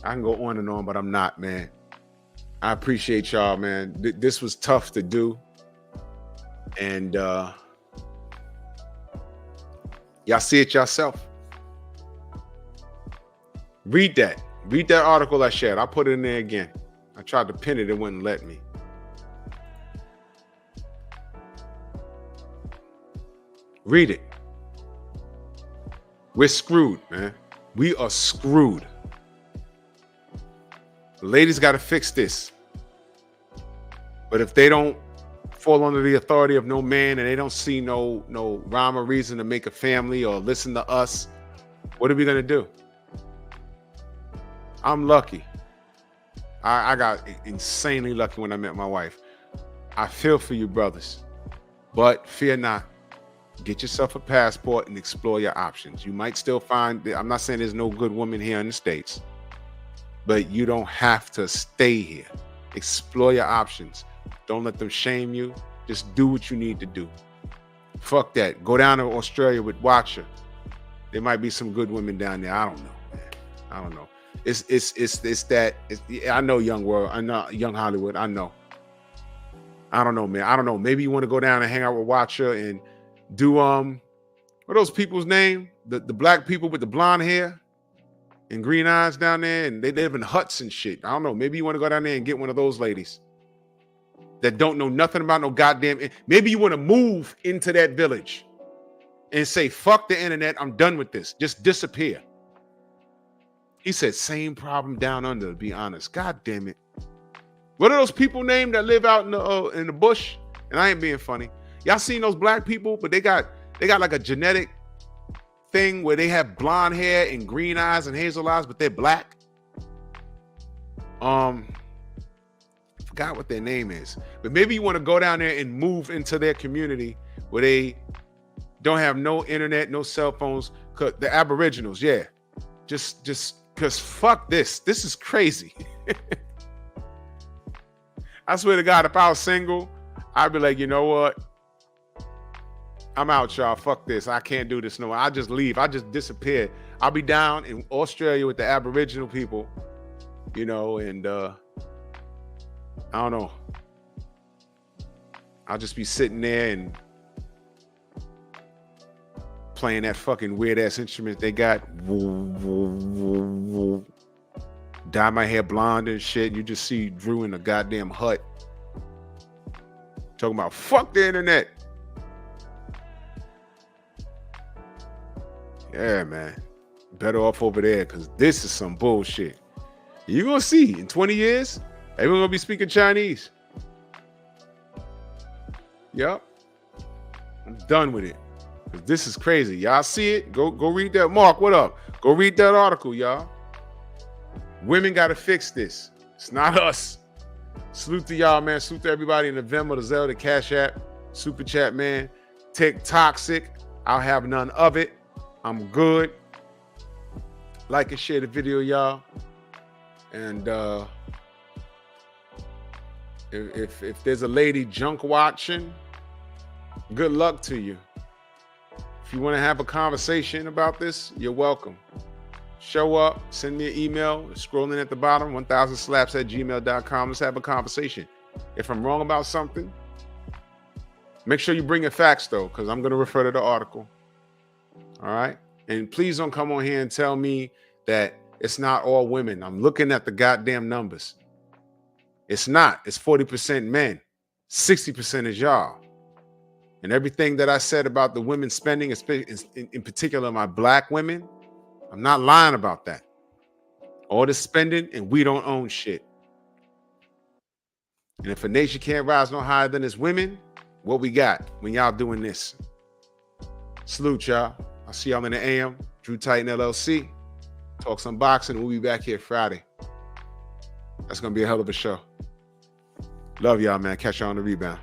I can go on and on, but I'm not, man. I appreciate y'all, man. This was tough to do. And y'all see it yourself. Read that article I shared. I'll put it in there again. I tried to pin it, it wouldn't let me. Read it. We're screwed, man. We are screwed. The ladies got to fix this. But if they don't fall under the authority of no man and they don't see no rhyme or reason to make a family or listen to us, what are we going to do? I'm lucky. I got insanely lucky when I met my wife. I feel for you, brothers. But fear not. Get yourself a passport and explore your options. You might still find, I'm not saying there's no good woman here in the States, but you don't have to stay here. Explore your options. Don't let them shame you. Just do what you need to do. Fuck that. Go down to Australia with Watcher. There might be some good women down there. I don't know, man. I don't know. I know young world. I know young Hollywood. I know. I don't know, man. I don't know. Maybe you want to go down and hang out with Watcher and do what are those people's name? The black people with the blonde hair and green eyes down there, and they live in huts and shit. I don't know. Maybe you want to go down there and get one of those ladies that don't know nothing about no goddamn. Maybe you want to move into that village and say, fuck the internet. I'm done with this. Just disappear. He said, same problem down under, to be honest. God damn it. What are those people named that live out in the bush? And I ain't being funny. Y'all seen those black people, but they got like a genetic thing where they have blonde hair and green eyes and hazel eyes, but they're black. Forgot what their name is. But maybe you want to go down there and move into their community where they don't have no internet, no cell phones. The Aboriginals, yeah. Just because fuck this. This is crazy. I swear to God, if I was single, I'd be like, you know what? I'm out, y'all. Fuck this. I can't do this no more. I just leave. I just disappear. I'll be down in Australia with the Aboriginal people, you know, and I don't know. I'll just be sitting there and playing that fucking weird ass instrument they got. Dye my hair blonde and shit. You just see Drew in a goddamn hut talking about fuck the internet. Yeah, man. Better off over there because this is some bullshit. You're going to see in 20 years, everyone going to be speaking Chinese. Yep. I'm done with it. This is crazy. Y'all see it? Go read that. Mark, what up? Go read that article, y'all. Women got to fix this. It's not us. Salute to y'all, man. Salute to everybody in the Venmo, the Zelle, the Cash App, Super Chat, man. Take Toxic. I'll have none of it. I'm good. Like and share the video, y'all. And if there's a lady junk watching, good luck to you. If you want to have a conversation about this, you're welcome. Show up, send me an email, scrolling at the bottom, 1000slaps@gmail.com. Let's have a conversation. If I'm wrong about something, make sure you bring your facts, though, because I'm going to refer to the article. All right? And please don't come on here and tell me that it's not all women. I'm looking at the goddamn numbers. It's not. It's 40% men. 60% is y'all. And everything that I said about the women spending, in particular my black women, I'm not lying about that. All the spending, and we don't own shit. And if a nation can't rise no higher than its women, what we got when y'all doing this? Salute, y'all. I'll see y'all in the AM. Drew Titan LLC. Talk some boxing. We'll be back here Friday. That's going to be a hell of a show. Love y'all, man. Catch y'all on the rebound.